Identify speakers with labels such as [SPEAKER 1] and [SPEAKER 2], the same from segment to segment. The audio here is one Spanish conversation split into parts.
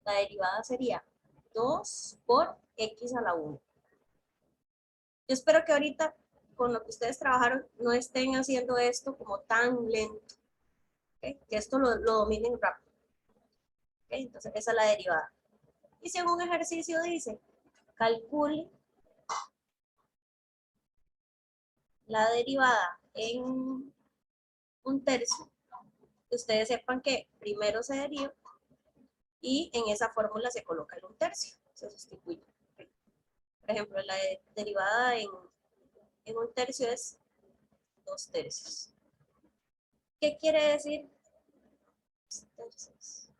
[SPEAKER 1] La derivada sería 2 por x a la 1. Yo espero que ahorita, con lo que ustedes trabajaron, no estén haciendo esto como tan lento. ¿Okay? Que esto lo dominen rápido. ¿Okay? Entonces, esa es la derivada. Y si en un ejercicio dice, calcule la derivada en 1/3, que ustedes sepan que primero se deriva y en esa fórmula se coloca el 1/3, se sustituye. Por ejemplo, la derivada en 1/3 es 2/3. ¿Qué quiere decir 2/3?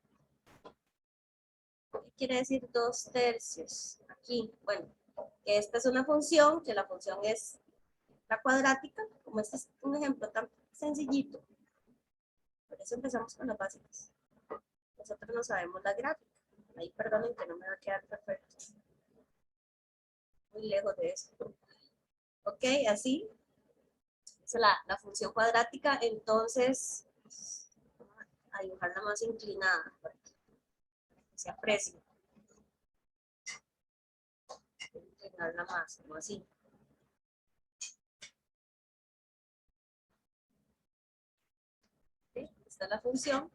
[SPEAKER 1] ¿Qué quiere decir 2/3? Aquí, bueno, que esta es una función, que la función es la cuadrática, como este es un ejemplo tan sencillito. Por eso empezamos con las básicas. Nosotros no sabemos la gráfica. Ahí perdonen que no me va a quedar perfecto. Muy lejos de eso. Ok, así es la función cuadrática. Entonces, a dibujarla más inclinada para que se aprecie. Inclinarla más, como así. ¿Sí? Esta es la función.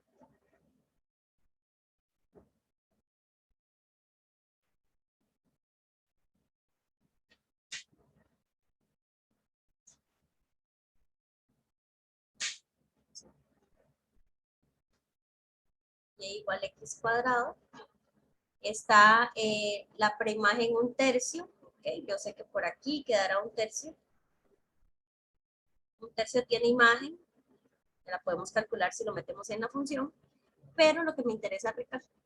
[SPEAKER 1] Y igual a x cuadrado. Está la preimagen 1/3. Okay, yo sé que por aquí quedará 1/3. 1/3 tiene imagen, la podemos calcular si lo metemos en la función, pero lo que me interesa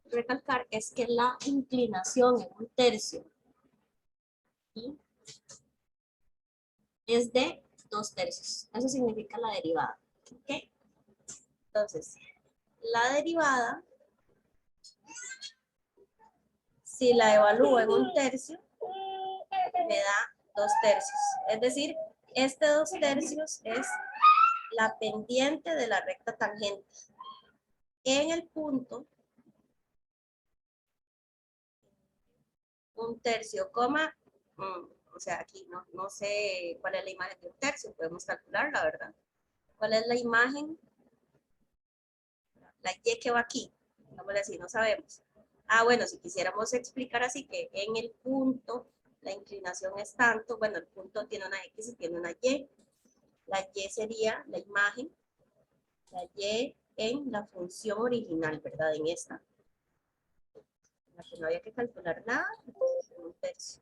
[SPEAKER 1] recalcar es que la inclinación en 1/3 es de 2/3. Eso significa la derivada. ¿Okay? Entonces, la derivada, si la evalúo en 1/3, me da 2/3. Es decir, este 2/3 es la pendiente de la recta tangente. En el punto 1/3, o sea, aquí no sé cuál es la imagen de 1/3, podemos calcular, la verdad. ¿Cuál es la imagen? La Y que va aquí, digámosle así, no sabemos. Ah, bueno, si quisiéramos explicar así que en el punto la inclinación es tanto, bueno, el punto tiene una X y tiene una Y. La Y sería la imagen, la Y en la función original, ¿verdad? En esta. En la que no había que calcular nada, entonces 1/3.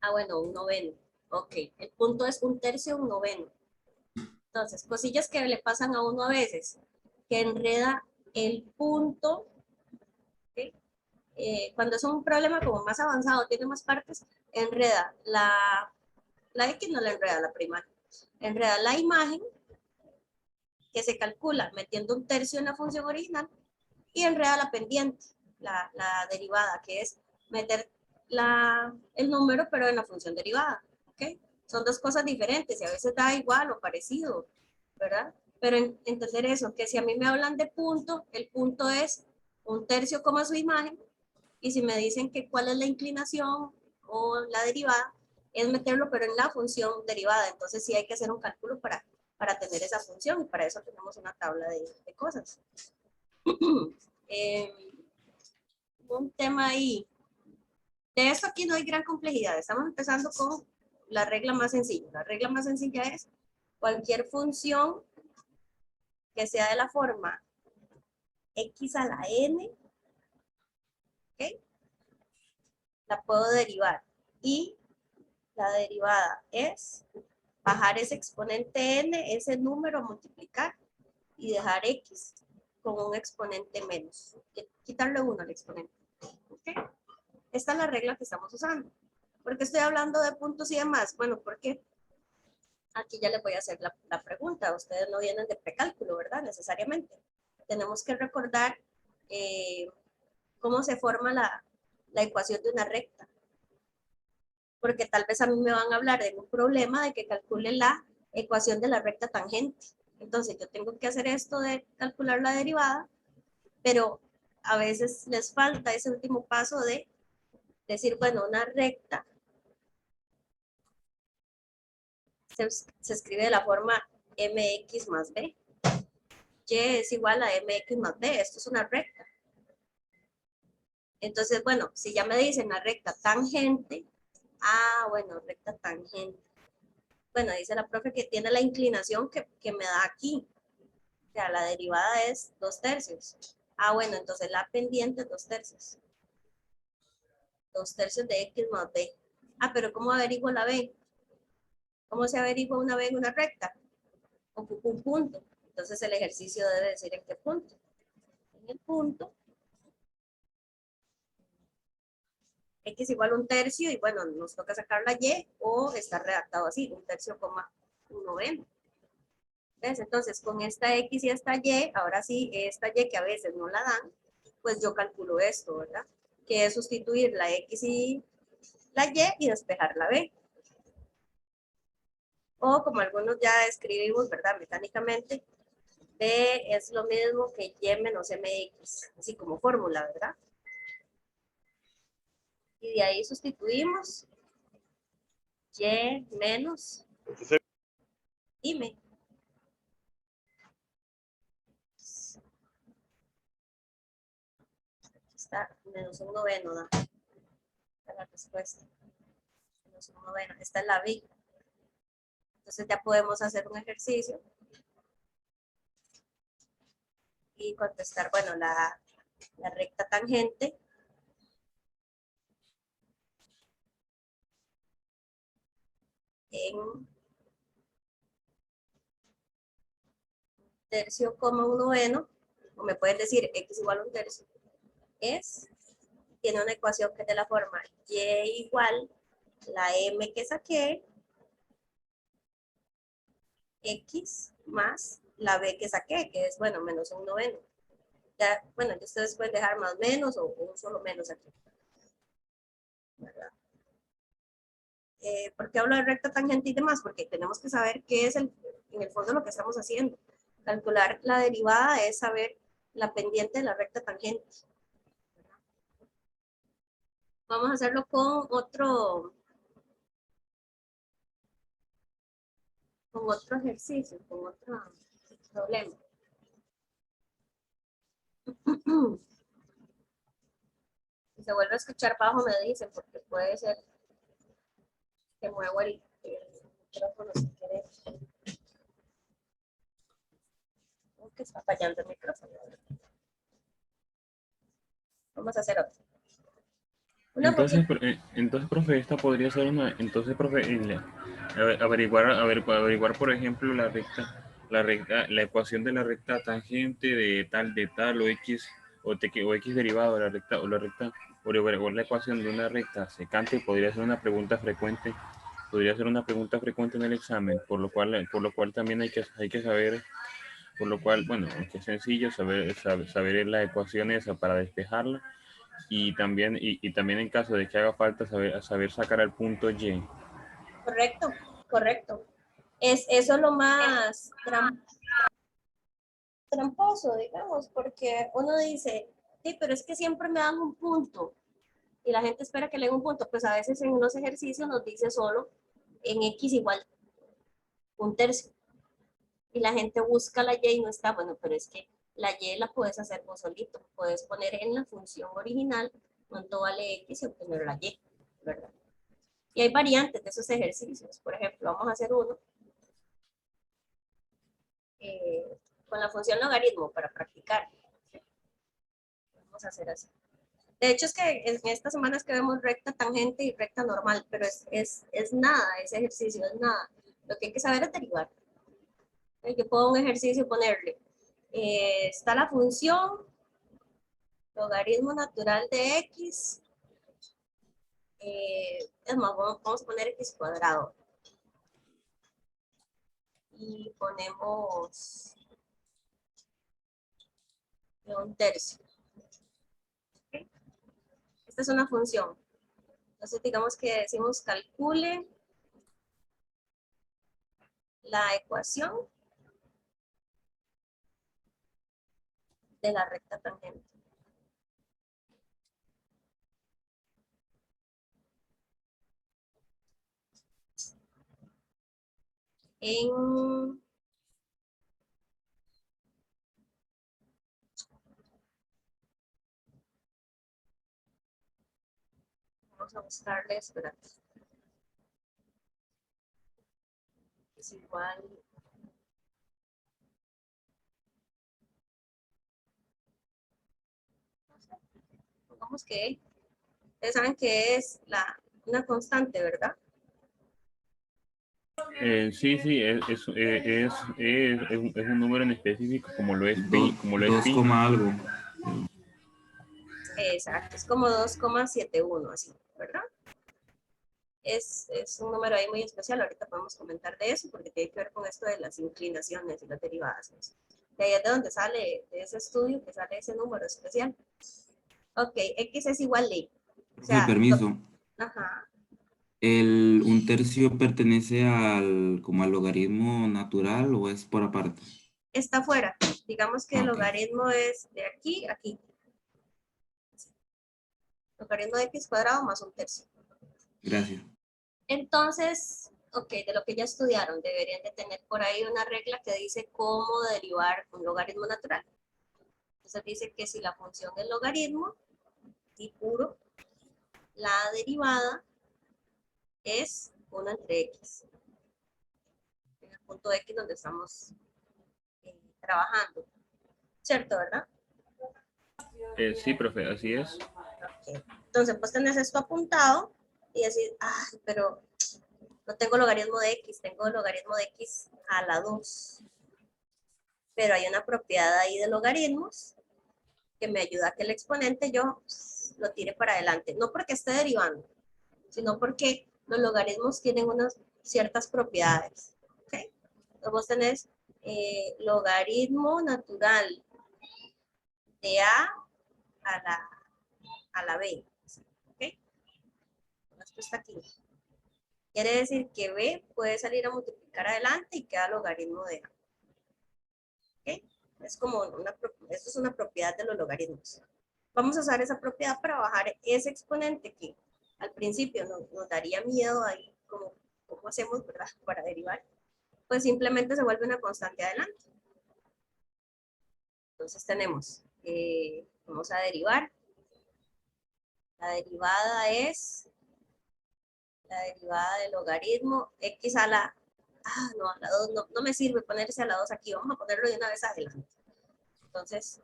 [SPEAKER 1] Ah, bueno, 1/9. Ok, el punto es 1/3, 1/9. Entonces, cosillas que le pasan a uno a veces, que enreda el punto, ¿okay? Cuando es un problema como más avanzado, tiene más partes, enreda la X, no la enreda la primaria, enreda la imagen, que se calcula metiendo 1/3 en la función original, y enreda la pendiente, la derivada, que es meter el número, pero en la función derivada. ¿Okay? Son dos cosas diferentes y a veces da igual o parecido, ¿verdad? Pero entender eso, que si a mí me hablan de punto, el punto es 1/3 como su imagen, y si me dicen que cuál es la inclinación o la derivada, es meterlo pero en la función derivada. Entonces sí hay que hacer un cálculo para tener esa función, y para eso tenemos una tabla de cosas. Un tema ahí. De esto aquí no hay gran complejidad. Estamos empezando con la regla más sencilla. La regla más sencilla es cualquier función que sea de la forma x a la n, ¿okay? La puedo derivar. Y la derivada es bajar ese exponente n, ese número, multiplicar y dejar x con un exponente menos. Quitarle 1 al exponente. ¿Okay? Esta es la regla que estamos usando. ¿Por qué estoy hablando de puntos y demás? Bueno, porque aquí ya les voy a hacer la pregunta. Ustedes no vienen de precálculo, ¿verdad? Necesariamente. Tenemos que recordar cómo se forma la ecuación de una recta. Porque tal vez a mí me van a hablar de un problema de que calcule la ecuación de la recta tangente. Entonces yo tengo que hacer esto de calcular la derivada pero a veces les falta ese último paso de decir, bueno, una recta se escribe de la forma mx más b. Y es igual a mx más b, esto es una recta. Entonces, bueno, si ya me dicen la recta tangente, bueno, recta tangente. Bueno, dice la profe que tiene la inclinación que me da aquí. O sea, la derivada es 2/3. Bueno, entonces la pendiente es 2/3. 2/3 de x más b. Pero ¿cómo averiguo la b? ¿Cómo se averigua una b en una recta? Ocupo un punto. Entonces el ejercicio debe decir en qué punto. En el punto x igual a 1/3 y bueno, nos toca sacar la y o está redactado así, 1/3, 1/9. ¿Ves? Entonces con esta x y esta y, ahora sí, esta y que a veces no la dan, pues yo calculo esto, ¿verdad? Que es sustituir la x y la y despejar la b. O como algunos ya escribimos, ¿verdad? Mecánicamente, b es lo mismo que y menos mx, así como fórmula, ¿verdad? Y de ahí sustituimos y menos m. Está menos 1/9, ¿no? Esta es la respuesta. Menos 1/9. Esta es la b. Entonces ya podemos hacer un ejercicio y contestar, bueno, la recta tangente en 1/3, 1/9, o me pueden decir x igual a 1/3, tiene una ecuación que es de la forma y igual la m que saqué, x más la b que saqué, que es, bueno, menos 1/9. Ya, bueno, ya ustedes pueden dejar más menos o un solo menos aquí, ¿verdad? ¿Por qué hablo de recta tangente y demás? Porque tenemos que saber qué es en el fondo lo que estamos haciendo. Calcular la derivada es saber la pendiente de la recta tangente. Vamos a hacerlo con otro ejercicio, con otro problema. Si se vuelve a escuchar bajo, me dicen, porque puede ser que muevo el micrófono sin querer. Que está fallando el micrófono. Vamos a hacer otro.
[SPEAKER 2] Entonces, profe, esta podría ser una, entonces, profe, averiguar, por ejemplo, la ecuación de la recta tangente de tal o x o x derivado de la recta o averiguar la ecuación de una recta secante podría ser una pregunta frecuente, en el examen, por lo cual también hay que saber, por lo cual, bueno, que es sencillo saber la ecuación esa para despejarla y también en caso de que haga falta saber sacar el punto Y.
[SPEAKER 1] Correcto, correcto. Eso es lo más tramposo, digamos, porque uno dice, sí, pero es que siempre me dan un punto y la gente espera que le den un punto, pues a veces en unos ejercicios nos dice solo en x igual 1/3 y la gente busca la y no está, bueno, pero es que la y la puedes hacer vos solito, puedes poner en la función original cuánto vale x y obtener la y, ¿verdad? Y hay variantes de esos ejercicios, por ejemplo, vamos a hacer uno con la función logaritmo para practicar. Vamos a hacer así. De hecho, es que en estas semanas que vemos recta tangente y recta normal, pero es nada, ese ejercicio es nada. Lo que hay que saber es derivar. Yo puedo un ejercicio ponerle, está la función logaritmo natural de x, es más, vamos a poner x cuadrado. Y ponemos 1/3. ¿Okay? Esta es una función. Entonces, digamos que decimos calcule la ecuación de la recta tangente. En vamos a buscarle, espérate. Es igual. No sé, pongamos que ustedes saben que es una constante, ¿verdad?
[SPEAKER 2] Sí, sí, es un número en específico, como lo es pi, como lo es
[SPEAKER 3] 2,
[SPEAKER 2] pi.
[SPEAKER 3] algo.
[SPEAKER 1] Exacto, es como 2,71, así, ¿verdad? Es un número ahí muy especial, ahorita podemos comentar de eso, porque tiene que ver con esto de las inclinaciones y las derivadas. De ahí es de donde sale, de ese estudio, que sale ese número especial. Ok, X es igual a. O sea,
[SPEAKER 3] Permiso.
[SPEAKER 1] ajá,
[SPEAKER 3] ¿Un tercio pertenece como al logaritmo natural o es por aparte?
[SPEAKER 1] está fuera. Digamos que el
[SPEAKER 3] Ok,
[SPEAKER 1] logaritmo es de aquí a aquí. Logaritmo de x cuadrado más un tercio.
[SPEAKER 3] gracias.
[SPEAKER 1] Entonces, ok, de lo que ya estudiaron, deberían de tener por ahí una regla que dice cómo derivar un logaritmo natural. Entonces dice que si la función es logaritmo y puro, la derivada es 1 entre x. En el punto x donde estamos trabajando. ¿Cierto, verdad?
[SPEAKER 2] Sí, profe, así es.
[SPEAKER 1] Okay. Entonces, pues tenés esto apuntado y decir, ay, pero no tengo logaritmo de x, tengo logaritmo de x a la 2. Pero hay una propiedad ahí de logaritmos que me ayuda a que el exponente yo lo tire para adelante. No porque esté derivando, sino porque los logaritmos tienen unas ciertas propiedades. ¿Okay? Entonces vos tenés logaritmo natural de a la, a la b. ¿Okay? Esto está aquí. Quiere decir que b puede salir a multiplicar adelante y queda logaritmo de a. ¿Okay? Es como esto es una propiedad de los logaritmos. Vamos a usar esa propiedad para bajar ese exponente que al principio nos daría miedo ahí, como cómo hacemos, ¿verdad? Para derivar. Pues simplemente se vuelve una constante adelante. Entonces tenemos, vamos a derivar. La derivada es la derivada del logaritmo x a la, no, a la 2, no me sirve ponerse a la 2 aquí, vamos a ponerlo de una vez adelante. Entonces,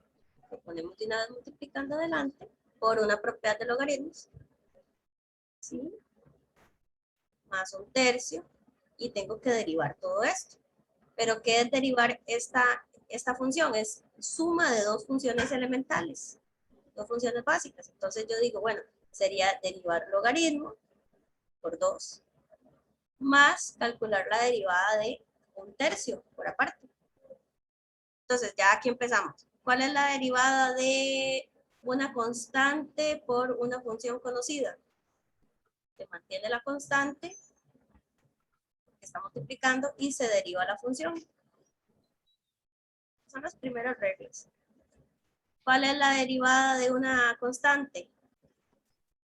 [SPEAKER 1] lo ponemos de una vez multiplicando adelante por una propiedad de logaritmos, ¿sí? Más un tercio, y tengo que derivar todo esto. Pero ¿qué es derivar esta función? Es suma de dos funciones elementales, dos funciones básicas. Entonces yo digo, bueno, sería derivar logaritmo por 2, más calcular la derivada de un tercio por aparte. Entonces ya aquí empezamos. ¿Cuál es la derivada de una constante por una función conocida? Se mantiene la constante que está multiplicando y se deriva la función. Son las primeras reglas. ¿Cuál es la derivada de una constante?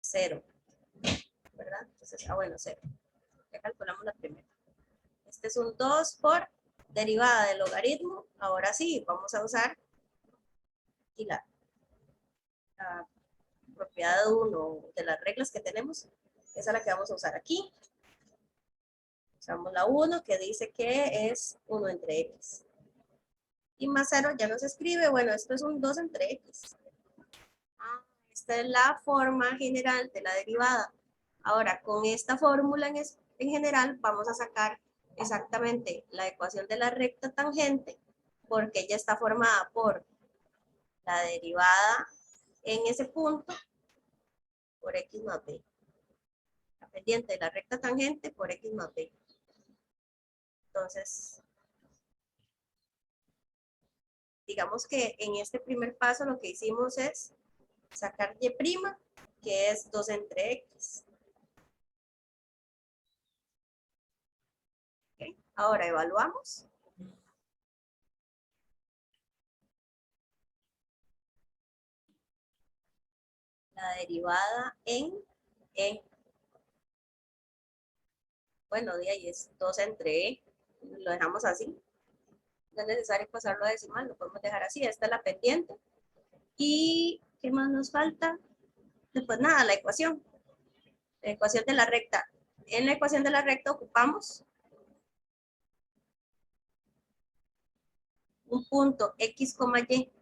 [SPEAKER 1] 0, ¿verdad? Entonces, bueno, 0. Ya calculamos la primera. Este es un 2 por derivada del logaritmo. Ahora sí, vamos a usar aquí la propiedad de 1 de las reglas que tenemos. Esa es la que vamos a usar aquí. Usamos la 1 que dice que es 1 entre x. Y más 0 ya no se escribe. Bueno, esto es un 2 entre x. Esta es la forma general de la derivada. Ahora, con esta fórmula en general, vamos a sacar exactamente la ecuación de la recta tangente, porque ella está formada por la derivada en ese punto por x más b. La pendiente de la recta tangente por x más b. Entonces, digamos que en este primer paso lo que hicimos es sacar y', que es 2 entre x. ¿Okay? Ahora evaluamos. la derivada en E. Bueno, de ahí es 2 entre E. Lo dejamos así. No es necesario pasarlo a decimal, lo podemos dejar así. Esta es la pendiente. ¿Y qué más nos falta? Pues nada, la ecuación. La ecuación de la recta. En la ecuación de la recta ocupamos un punto X, Y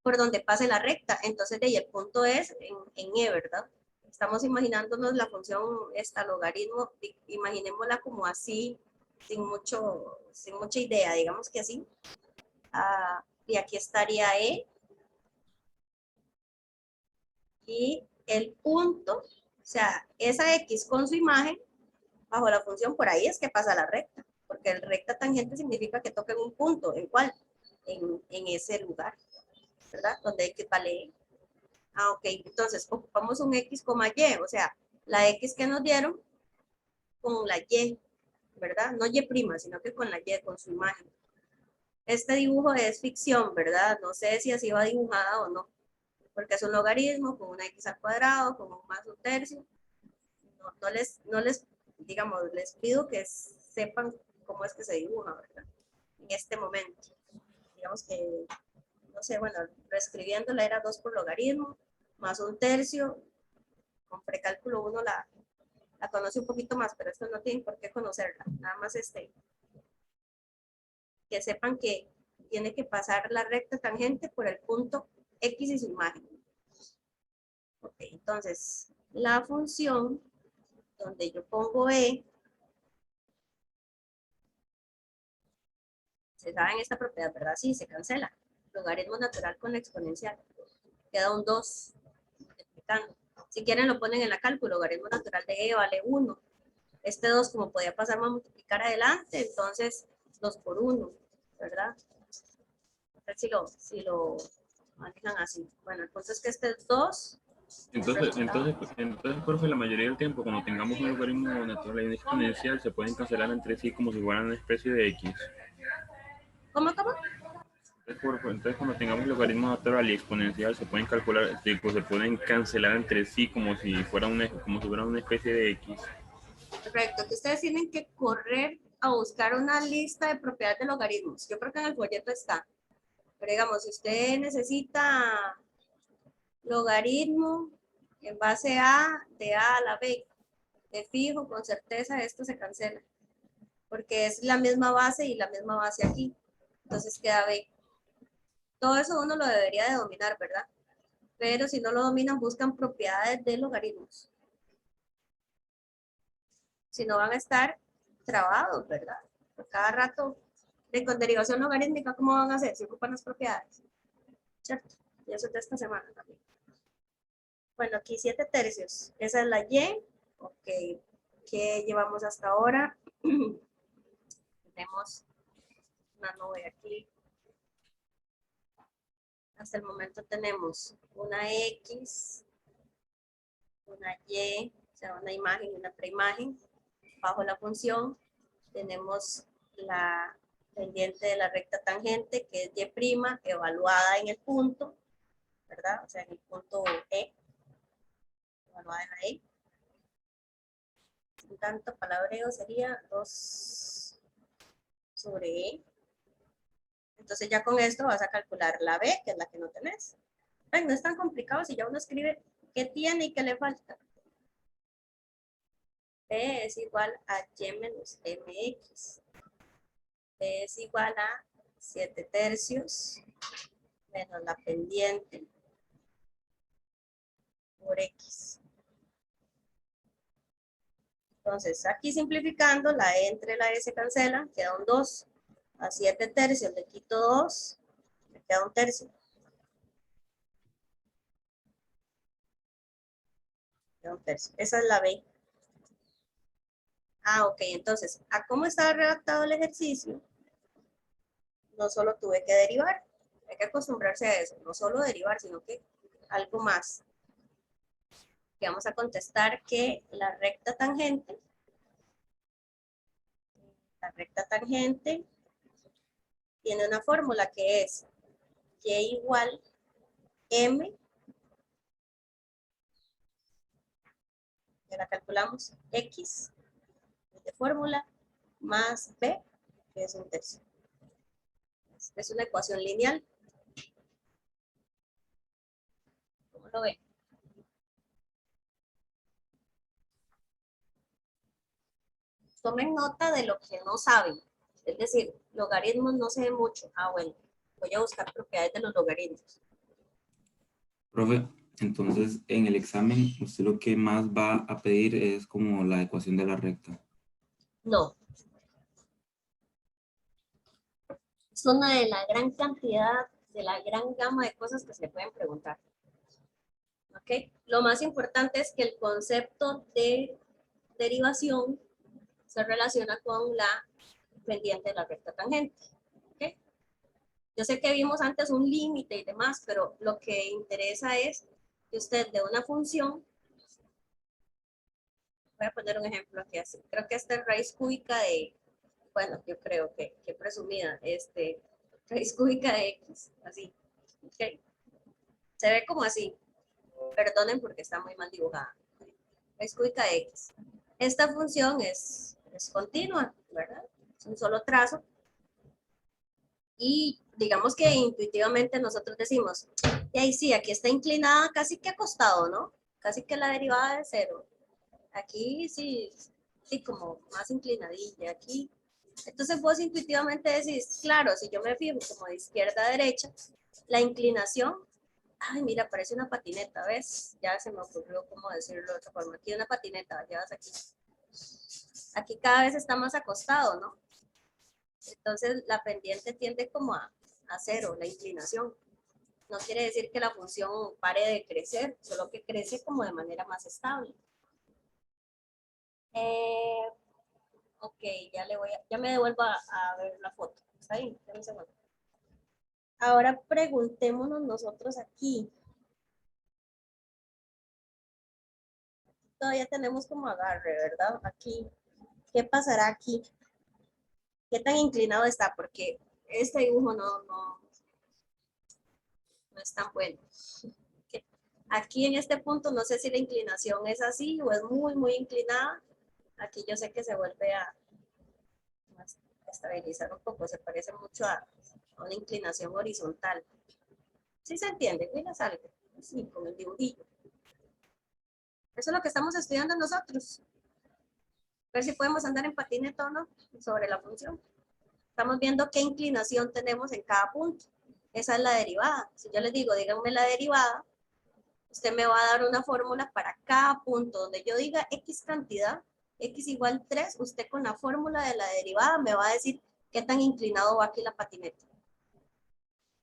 [SPEAKER 1] por donde pase la recta. Entonces, de ahí el punto es en E, ¿verdad? Estamos imaginándonos la función esta logaritmo, imaginémosla como así, sin mucha idea, digamos que así. Y aquí estaría E. Y el punto, o sea, esa X con su imagen, bajo la función, por ahí es que pasa la recta. Porque el recta tangente significa que toca en un punto. ¿En cuál? En ese lugar, ¿verdad? Donde X vale E. Ok, entonces ocupamos un X, Y, o sea, la X que nos dieron con la Y, ¿verdad? No Y', sino que con la Y, con su imagen. Este dibujo es ficción, ¿verdad? No sé si así va dibujada o no, porque es un logaritmo con una X al cuadrado, con un más un tercio. No les, digamos, les pido que sepan cómo es que se dibuja, ¿verdad? En este momento. Digamos que, no sé, bueno, reescribiéndola era 2 por logaritmo, más un tercio. Con precálculo uno la conoce un poquito más, pero esto no tienen por qué conocerla. Nada más que sepan que tiene que pasar la recta tangente por el punto X y su imagen. Ok, entonces, la función donde yo pongo E, se saben esta propiedad, ¿verdad? Sí, se cancela. Logaritmo natural con la exponencial. Queda un 2 multiplicando. Si quieren lo ponen en la cálculo. Logaritmo natural de E vale 1. Este 2, como podía pasar a multiplicar adelante, entonces 2 por 1, ¿verdad? A ver si lo manejan así. Bueno, el punto es que este es 2.
[SPEAKER 2] Entonces, profe, la mayoría del tiempo, cuando tengamos un logaritmo natural y una exponencial, se pueden cancelar entre sí como si fueran una especie de X.
[SPEAKER 1] ¿Cómo?
[SPEAKER 2] Entonces, cuando tengamos logaritmo natural y exponencial, se pueden calcular, pues, se pueden cancelar entre sí como si fuera una especie de X.
[SPEAKER 1] Correcto, que ustedes tienen que correr a buscar una lista de propiedades de logaritmos. Yo creo que en el folleto está. Pero digamos, si usted necesita logaritmo en base A, de A a la B, de fijo, con certeza, esto se cancela. Porque es la misma base y la misma base aquí. Entonces queda B. Todo eso uno lo debería de dominar, ¿verdad? Pero si no lo dominan, buscan propiedades de logaritmos. Si no van a estar trabados, ¿verdad? Por cada rato, con derivación logarítmica, ¿cómo van a hacer? Si ocupan las propiedades. ¿Cierto? Y eso es de esta semana también. Bueno, aquí 7 tercios. Esa es la Y. Ok. ¿Qué llevamos hasta ahora? Tenemos una nube aquí. Hasta el momento tenemos una X, una Y, o sea, una imagen y una preimagen. Bajo la función tenemos la pendiente de la recta tangente, que es Y', evaluada en el punto, ¿verdad? O sea, en el punto E, evaluada en la E. Sin tanto palabreo sería 2 sobre E. Entonces ya con esto vas a calcular la B, que es la que no tenés. Ay, no es tan complicado si ya uno escribe qué tiene y qué le falta. B es igual a Y menos MX. B es igual a 7 tercios menos la pendiente por X. Entonces, aquí simplificando, la E entre la E se cancela, queda un 2. A 7 tercios le quito 2, me queda un tercio. Queda un tercio. Esa es la B. Ok, entonces, ¿a cómo estaba redactado el ejercicio? No solo tuve que derivar, hay que acostumbrarse a eso, no solo derivar, sino que algo más. Que vamos a contestar que la recta tangente tiene una fórmula que es y igual m Ya la calculamos. X de fórmula más B, que es un tercio. Es una ecuación lineal. ¿Cómo lo ven? Tomen nota de lo que no saben. Es decir, logaritmos no sé mucho. Ah, bueno, voy a buscar propiedades de los logaritmos.
[SPEAKER 3] Profe, entonces en el examen usted lo que más va a pedir es como la ecuación de la recta.
[SPEAKER 1] No. Es una de la gran cantidad, de la gran gama de cosas que se le pueden preguntar. ¿Ok? Lo más importante es que el concepto de derivación se relaciona con la pendiente de la recta tangente. ¿Okay? Yo sé que vimos antes un límite y demás, pero lo que interesa es que usted de una función, voy a poner un ejemplo aquí así, creo que esta es raíz cúbica de, bueno, yo creo que presumida, raíz cúbica de X, así, ¿ok? Se ve como así, perdonen porque está muy mal dibujada, raíz cúbica de X. Esta función es continua, ¿verdad? Es un solo trazo. Y digamos que intuitivamente nosotros decimos, y ahí sí, aquí está inclinada casi que acostado, ¿no? Casi que la derivada de 0. Aquí sí, sí, como más inclinadilla, aquí. Entonces vos intuitivamente decís, claro, si yo me fijo como de izquierda a derecha, la inclinación, ay, mira, parece una patineta, ¿ves? Ya se me ocurrió cómo decirlo de otra forma. Aquí una patineta, llevas aquí. Aquí cada vez está más acostado, ¿no? Entonces la pendiente tiende como a 0, la inclinación. No quiere decir que la función pare de crecer, solo que crece como de manera más estable. Ok, ya me devuelvo a ver la foto. ¿Está bien? Dame un segundo. Ahora preguntémonos nosotros aquí. Todavía tenemos como agarre, ¿verdad? Aquí. ¿Qué pasará aquí? ¿Qué tan inclinado está? Porque este dibujo no es tan bueno. Aquí en este punto no sé si la inclinación es así o es muy, muy inclinada. Aquí yo sé que se vuelve a estabilizar un poco, se parece mucho a una inclinación horizontal. ¿Sí se entiende? Mira, algo así, con el dibujillo. Eso es lo que estamos estudiando nosotros. Ver si podemos andar en patineta o no sobre la función. Estamos viendo qué inclinación tenemos en cada punto. Esa es la derivada. Si yo les digo, díganme la derivada, usted me va a dar una fórmula para cada punto. Donde yo diga X cantidad, X igual 3, usted con la fórmula de la derivada me va a decir qué tan inclinado va aquí la patineta.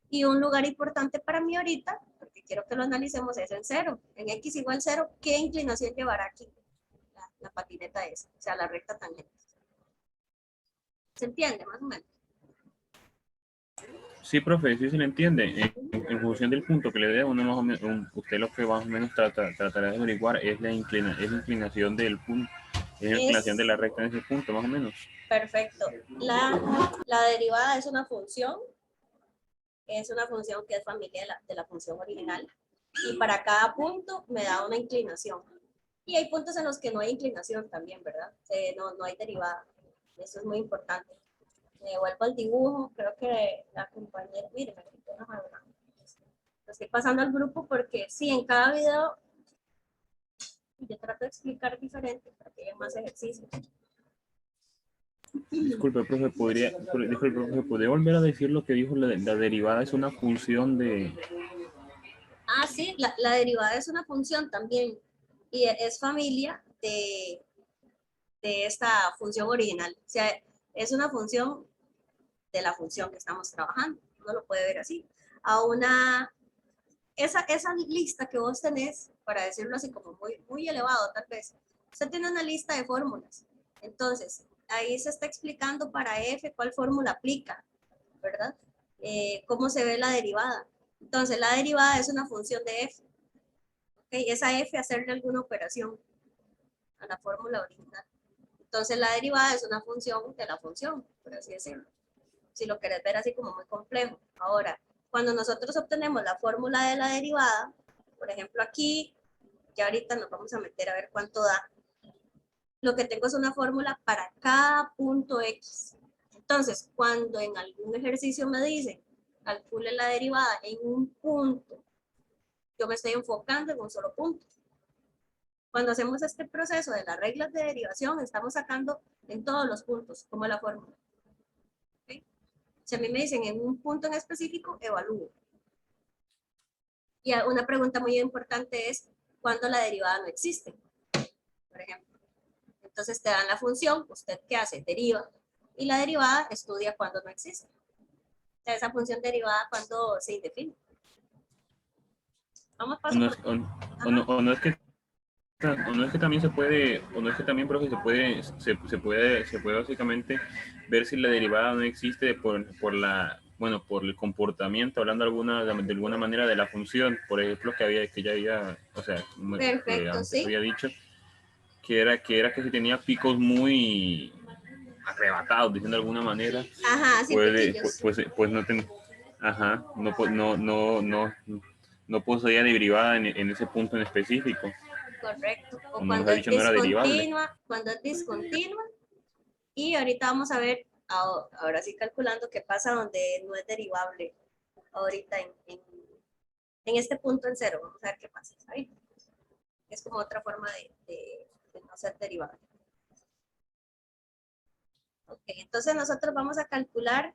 [SPEAKER 1] Y un lugar importante para mí ahorita, porque quiero que lo analicemos, es en 0. En X igual 0, ¿qué inclinación llevará aquí la patineta esa? O sea, la recta tangente. ¿Se entiende más o menos?
[SPEAKER 2] Sí, profe, sí se le entiende. En función del punto que le dé, uno más o menos, usted lo que más o menos tratará de averiguar es la inclinación del punto, es la inclinación de la recta en ese punto, más o menos.
[SPEAKER 1] Perfecto. La derivada es una función que es familia de la función original. Y para cada punto me da una inclinación. Y hay puntos en los que no hay inclinación también, ¿verdad? No hay derivada. Eso es muy importante. Me vuelvo al dibujo, creo que la compañera, miren, me quitó una mano. Lo estoy pasando al grupo porque sí, en cada video yo trato de explicar diferente para que haya más ejercicios.
[SPEAKER 2] Disculpe, profe, ¿podría volver a decir lo que dijo? La derivada es una función de...
[SPEAKER 1] Ah, sí, la derivada es una función también y es familia de esta función original. O sea, es una función de la función que estamos trabajando. Uno lo puede ver así. Esa lista que vos tenés, para decirlo así como muy elevado tal vez, usted tiene una lista de fórmulas. Entonces, ahí se está explicando para f cuál fórmula aplica, ¿verdad? Cómo se ve la derivada. Entonces, la derivada es una función de f. ¿Okay? Esa f hacerle alguna operación a la fórmula original. Entonces, la derivada es una función de la función, por así decirlo. Si lo querés ver así como muy complejo. Ahora, cuando nosotros obtenemos la fórmula de la derivada, por ejemplo aquí, ya ahorita nos vamos a meter a ver cuánto da, lo que tengo es una fórmula para cada punto X. Entonces, cuando en algún ejercicio me dicen, calcule la derivada en un punto, yo me estoy enfocando en un solo punto. Cuando hacemos este proceso de las reglas de derivación, estamos sacando en todos los puntos, como la fórmula. ¿Okay? Si a mí me dicen en un punto en específico, evalúo. Y una pregunta muy importante es, ¿cuándo la derivada no existe? Por ejemplo. Entonces te dan la función, ¿usted qué hace? Deriva. Y la derivada estudia cuándo no existe. O sea, esa función derivada cuando se indefine. Vamos paso por...
[SPEAKER 2] O no es que también se puede, o no es que también, profe, se puede básicamente ver si la derivada no existe por el comportamiento, hablando de alguna manera de la función, por ejemplo, que ya había, o sea,
[SPEAKER 1] Perfecto,
[SPEAKER 2] que antes
[SPEAKER 1] sí.
[SPEAKER 2] había dicho, que era que si tenía picos muy arrebatados, diciendo de alguna manera,
[SPEAKER 1] Ajá, sí, pequeños.
[SPEAKER 2] pues no poseía derivada en ese punto en específico.
[SPEAKER 1] Correcto. O
[SPEAKER 2] Como nos
[SPEAKER 1] cuando
[SPEAKER 2] ha
[SPEAKER 1] es
[SPEAKER 2] dicho, no era derivable.
[SPEAKER 1] discontinua. Y ahorita vamos a ver, ahora sí calculando qué pasa donde no es derivable. Ahorita en este punto en cero. Vamos a ver qué pasa. ¿Sabe? Es como otra forma de no ser derivable. Ok, entonces nosotros vamos a calcular,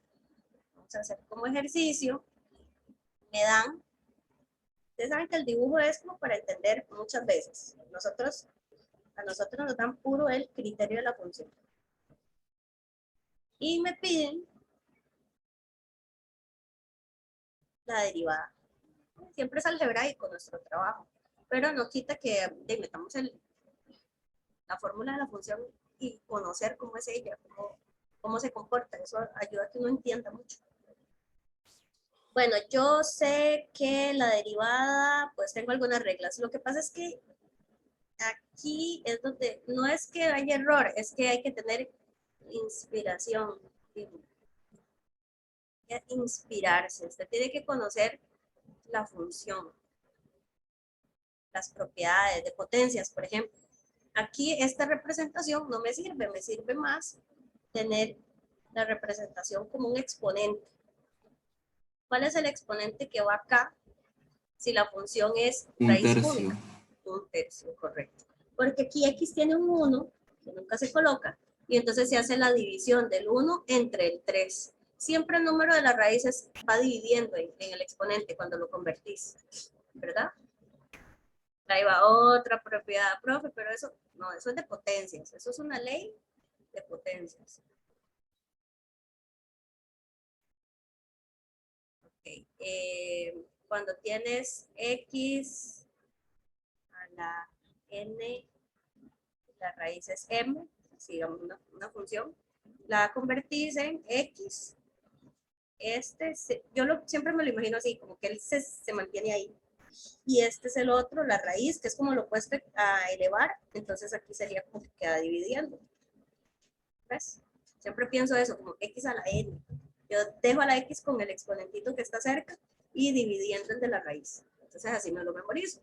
[SPEAKER 1] vamos a hacer como ejercicio, me dan, ustedes saben que el dibujo es como para entender muchas veces. A nosotros nos dan puro el criterio de la función. Y me piden la derivada. Siempre es algebraico nuestro trabajo, pero no quita que metamos la fórmula de la función y conocer cómo es ella, cómo se comporta. Eso ayuda a que uno entienda mucho. Bueno, yo sé que la derivada, pues tengo algunas reglas. Lo que pasa es que aquí es donde, no es que haya error, es que hay que tener inspiración. Inspirarse. Usted tiene que conocer la función, las propiedades de potencias, por ejemplo. Aquí esta representación no me sirve más tener la representación como un exponente. ¿Cuál es el exponente que va acá si la función es raíz única? Un tercio, correcto. Porque aquí x tiene un 1, que nunca se coloca, y entonces se hace la división del 1 entre el 3. Siempre el número de las raíces va dividiendo en el exponente cuando lo convertís, ¿verdad? Ahí va otra propiedad, profe, pero eso no, eso es de potencias, eso es una ley de potencias. Okay. Cuando tienes x a la n, la raíz es m, digamos una función, la convertís en x, siempre me lo imagino así, como que él se mantiene ahí, y este es el otro, la raíz, que es como lo opuesto a elevar, entonces aquí sería como que queda dividiendo. ¿Ves? Siempre pienso eso, como x a la n. Yo dejo a la x con el exponentito que está cerca y dividiendo el de la raíz. Entonces así me lo memorizo.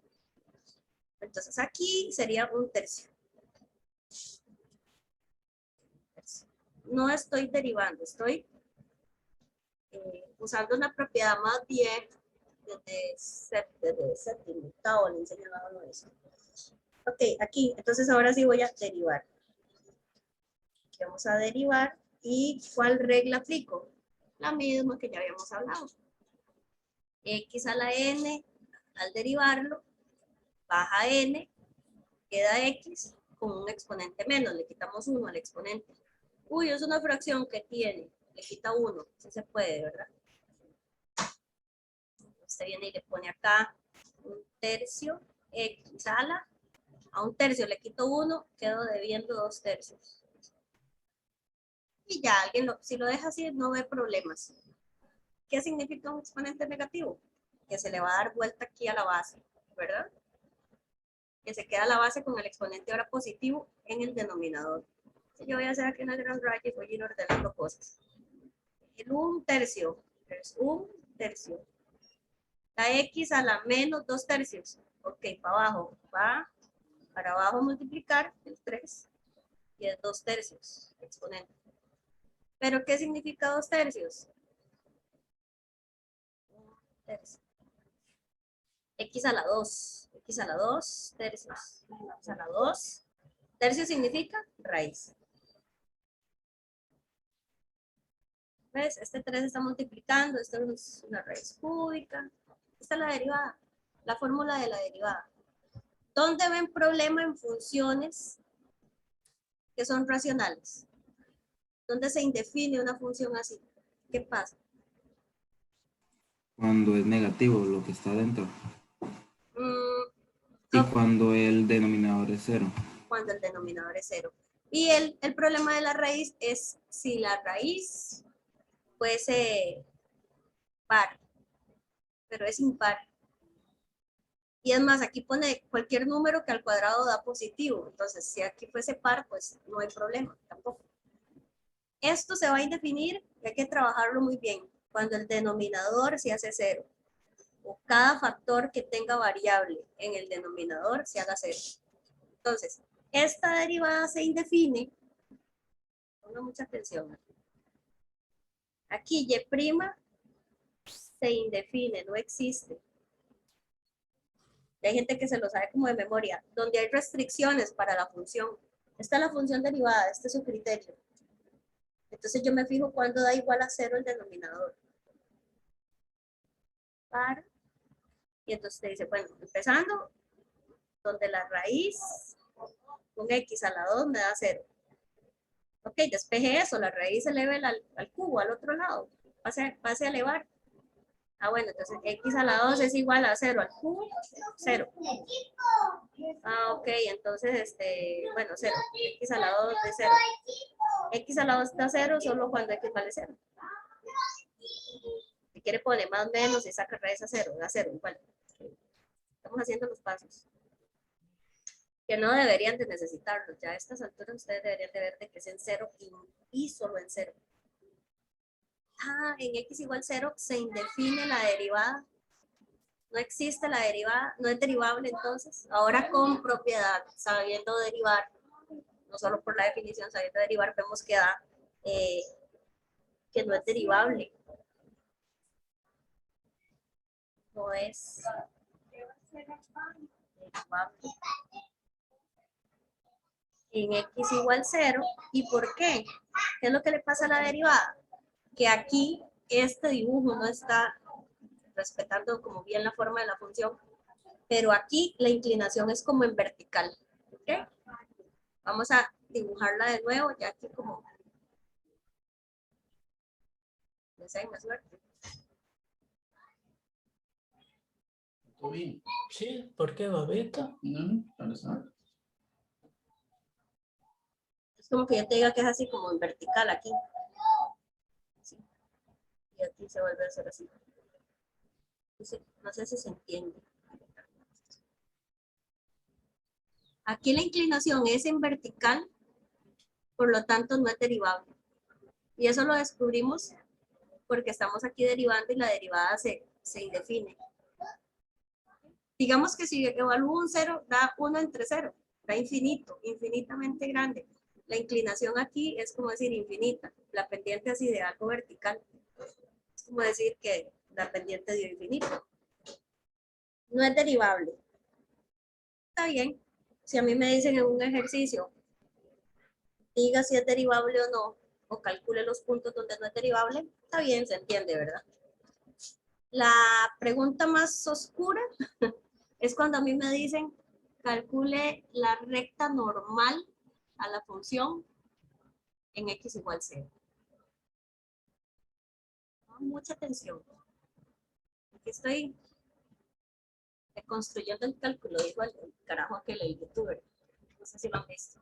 [SPEAKER 1] Entonces aquí sería un tercio. No estoy derivando, estoy usando una propiedad más bien desde séptimo, octavo, le enseñaba eso. Ok, aquí, entonces ahora sí voy a derivar. Aquí vamos a derivar. ¿Y cuál regla aplico? La misma que ya habíamos hablado. X a la n, al derivarlo, baja n, queda x con un exponente menos, le quitamos 1 al exponente. Uy, es una fracción que tiene, le quita 1, sí se puede, ¿verdad? Usted viene y le pone acá un tercio, x a un tercio le quito 1, quedo debiendo 2 tercios. Y ya alguien, si lo deja así, no ve problemas. ¿Qué significa un exponente negativo? Que se le va a dar vuelta aquí a la base, ¿verdad? Que se queda la base con el exponente ahora positivo en el denominador. Yo voy a hacer aquí una gran raya y voy a ir ordenando cosas. El 1 tercio es 1 tercio. La x a la menos 2 tercios. Ok, para abajo. Va para abajo multiplicar el 3. y es 2/3 exponente. ¿Pero qué significa 2/3? 1/3. X a la 2. X a la 2 tercios. X a la 2. Tercio significa raíz. ¿Ves? Este 3 está multiplicando. Esto es una raíz cúbica. Esta es la derivada. La fórmula de la derivada. ¿Dónde ven problema en funciones que son racionales? ¿Dónde se indefine una función así? ¿Qué pasa?
[SPEAKER 3] Cuando es negativo lo que está dentro. Y
[SPEAKER 1] Ok,
[SPEAKER 3] cuando el denominador es 0.
[SPEAKER 1] cuando el denominador es 0. Y el problema de la raíz es si la raíz fuese par, pero es impar. Y es más, aquí pone cualquier número que al cuadrado da positivo. Entonces, si aquí fuese par, pues no hay problema tampoco. Esto se va a indefinir y hay que trabajarlo muy bien. Cuando el denominador se hace 0. O cada factor que tenga variable en el denominador se haga 0. Entonces, esta derivada se indefine. Ponga mucha atención. Aquí y' se indefine, no existe. Hay gente que se lo sabe como de memoria, donde hay restricciones para la función. Esta es la función derivada, este es su criterio. Entonces yo me fijo cuando da igual a 0 el denominador. Para. Y entonces te dice, bueno, empezando, donde la raíz con x a la 2 me da 0. Ok, despeje eso, la raíz se eleve al cubo, al otro lado. Pase a elevar. Ah, bueno, entonces x a la 2 es igual a 0 al cubo, 0. Ah, ok, entonces, bueno, 0. X a la 2 de 0. X a la 2 da 0 solo cuando x vale 0. Si quiere poner más o menos y saca raíz a 0, da 0 igual. Estamos haciendo los pasos. Que no deberían de necesitarlos. Ya a estas alturas ustedes deberían de ver de que es en 0 y solo en 0. Ah, en x igual 0 se indefine la derivada. No existe la derivada, no es derivable entonces. Ahora con propiedad, sabiendo derivar, no solo por la definición, sabiendo derivar, vemos que da que no es derivable. No es derivable. En x igual 0. ¿Y por qué? ¿Qué es lo que le pasa a la derivada? Que aquí este dibujo no está respetando como bien la forma de la función, pero aquí la inclinación es como en vertical. ¿Okay? Vamos a dibujarla de nuevo, ya aquí como deseen suerte.
[SPEAKER 4] Sí, ¿por qué, babita? No, no sabe.
[SPEAKER 1] Es como que yo te diga que es así como en vertical aquí. Sí. Y aquí se vuelve a hacer así. No sé si se entiende. Aquí la inclinación es en vertical, por lo tanto no es derivable. Y eso lo descubrimos porque estamos aquí derivando y la derivada se indefine. Digamos que si evalúo un 0, da 1 entre 0, da infinito, infinitamente grande. La inclinación aquí es como decir infinita, la pendiente así de algo vertical. Es como decir que la pendiente dio infinito. No es derivable. Está bien. Si a mí me dicen en un ejercicio, diga si es derivable o no, o calcule los puntos donde no es derivable, está bien, se entiende, ¿verdad? La pregunta más oscura es cuando a mí me dicen, calcule la recta normal a la función en x igual 0. Mucha atención. Aquí estoy construyendo el cálculo, dijo el carajo que el youtuber. No sé si lo han visto.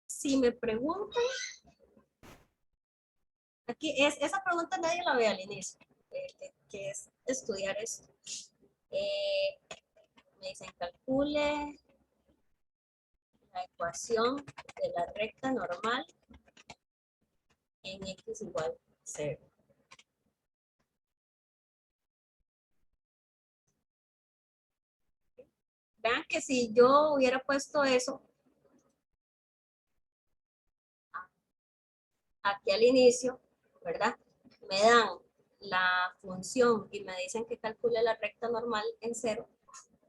[SPEAKER 1] Si me preguntan, aquí esa pregunta nadie la ve al inicio, que es estudiar esto. Me dicen, calcule la ecuación de la recta normal en x igual 0. Vean que si yo hubiera puesto eso, aquí al inicio, ¿verdad? Me dan la función y me dicen que calcule la recta normal en cero.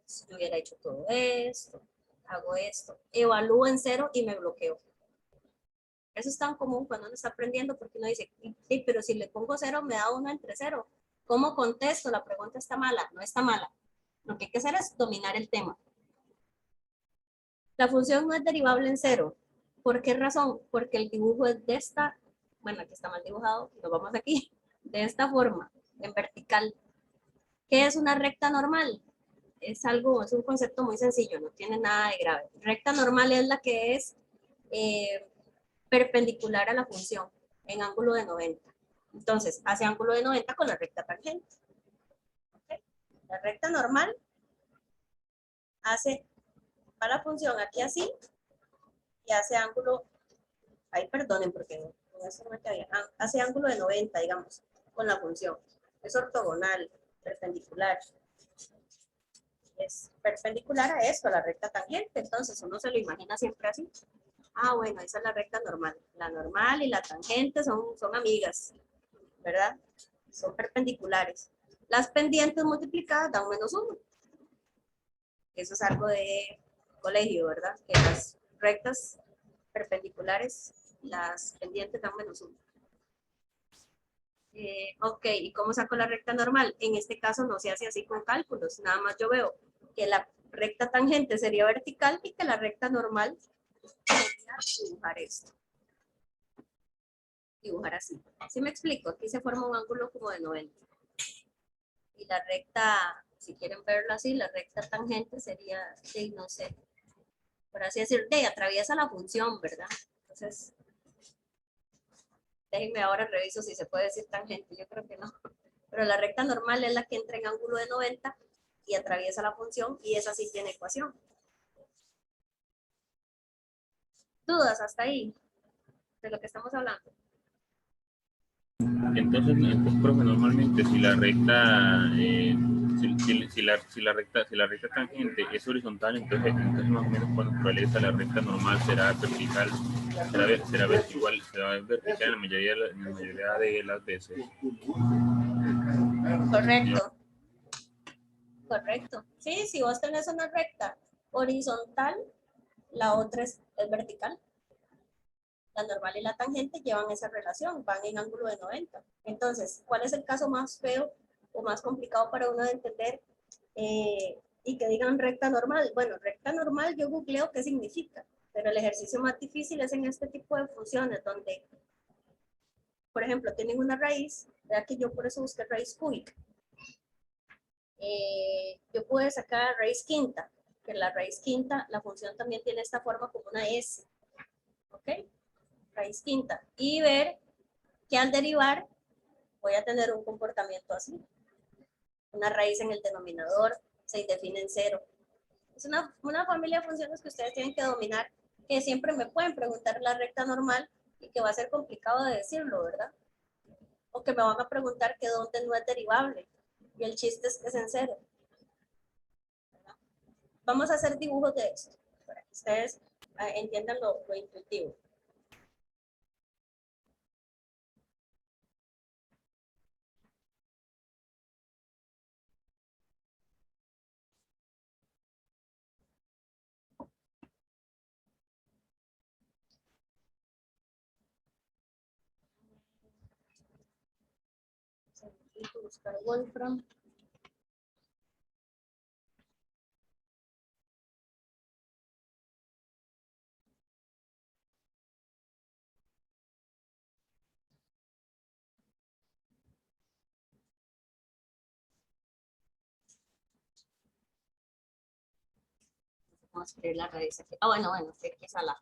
[SPEAKER 1] Si yo hubiera hecho todo esto, hago esto, evalúo en cero y me bloqueo. Eso es tan común cuando uno está aprendiendo porque uno dice, sí, pero si le pongo cero me da uno entre cero. ¿Cómo contesto? La pregunta está mala, no está mala. Lo que hay que hacer es dominar el tema. La función no es derivable en cero. ¿Por qué razón? Porque el dibujo es de esta, bueno, aquí está mal dibujado, nos vamos aquí, de esta forma, en vertical. ¿Qué es una recta normal? Es un concepto muy sencillo, no tiene nada de grave. Recta normal es la que es perpendicular a la función en ángulo de 90. Entonces, hace ángulo de 90 con la recta tangente. ¿Okay? La recta normal hace a la función aquí así y hace ángulo, ahí perdonen porque no hace ángulo de 90, digamos, con la función. Es ortogonal, perpendicular. Es perpendicular a esto, a la recta tangente, entonces uno se lo imagina siempre así. Ah, bueno, esa es la recta normal. La normal y la tangente son amigas, ¿verdad? Son perpendiculares. Las pendientes multiplicadas dan -1. Eso es algo de colegio, ¿verdad? Que las rectas perpendiculares, las pendientes dan -1. Ok, ¿y cómo saco la recta normal? En este caso no se hace así con cálculos, nada más yo veo que la recta tangente sería vertical y que la recta normal sería dibujar esto. Dibujar así. ¿Sí me explico? Aquí se forma un ángulo como de 90. Y la recta, si quieren verlo así, la recta tangente sería, sí, no sé, por así decir, atraviesa la función, ¿verdad? Entonces, déjenme ahora reviso si se puede decir tangente, yo creo que no. Pero la recta normal es la que entra en ángulo de 90 y atraviesa la función y esa sí tiene ecuación. ¿Dudas hasta ahí de lo que estamos hablando?
[SPEAKER 2] Entonces, profe, normalmente si la recta, si la recta tangente es horizontal, entonces más o menos por naturaleza la recta normal será vertical, será vertical, en la mayoría de las veces.
[SPEAKER 1] Correcto. Correcto. Sí, si vos tenés una recta horizontal, la otra es vertical. La normal y la tangente llevan esa relación, van en ángulo de 90. Entonces, ¿cuál es el caso más feo o más complicado para uno de entender y que digan recta normal? Bueno, recta normal yo googleo qué significa, pero el ejercicio más difícil es en este tipo de funciones donde, por ejemplo, tienen una raíz, vea que yo por eso busqué raíz cúbica. Yo pude sacar raíz quinta, que la raíz quinta, la función también tiene esta forma como una S, ¿ok? Raíz quinta, y ver que al derivar voy a tener un comportamiento así. Una raíz en el denominador se define en cero. Es una familia de funciones que ustedes tienen que dominar, que siempre me pueden preguntar la recta normal y que va a ser complicado de decirlo, ¿verdad? O que me van a preguntar que dónde no es derivable. Y el chiste es que es en cero. ¿Verdad? Vamos a hacer dibujos de esto, para que ustedes entiendan lo intuitivo. Necesito buscar Wolfram. Vamos a escribir la raíz aquí. Ah, bueno, X a la.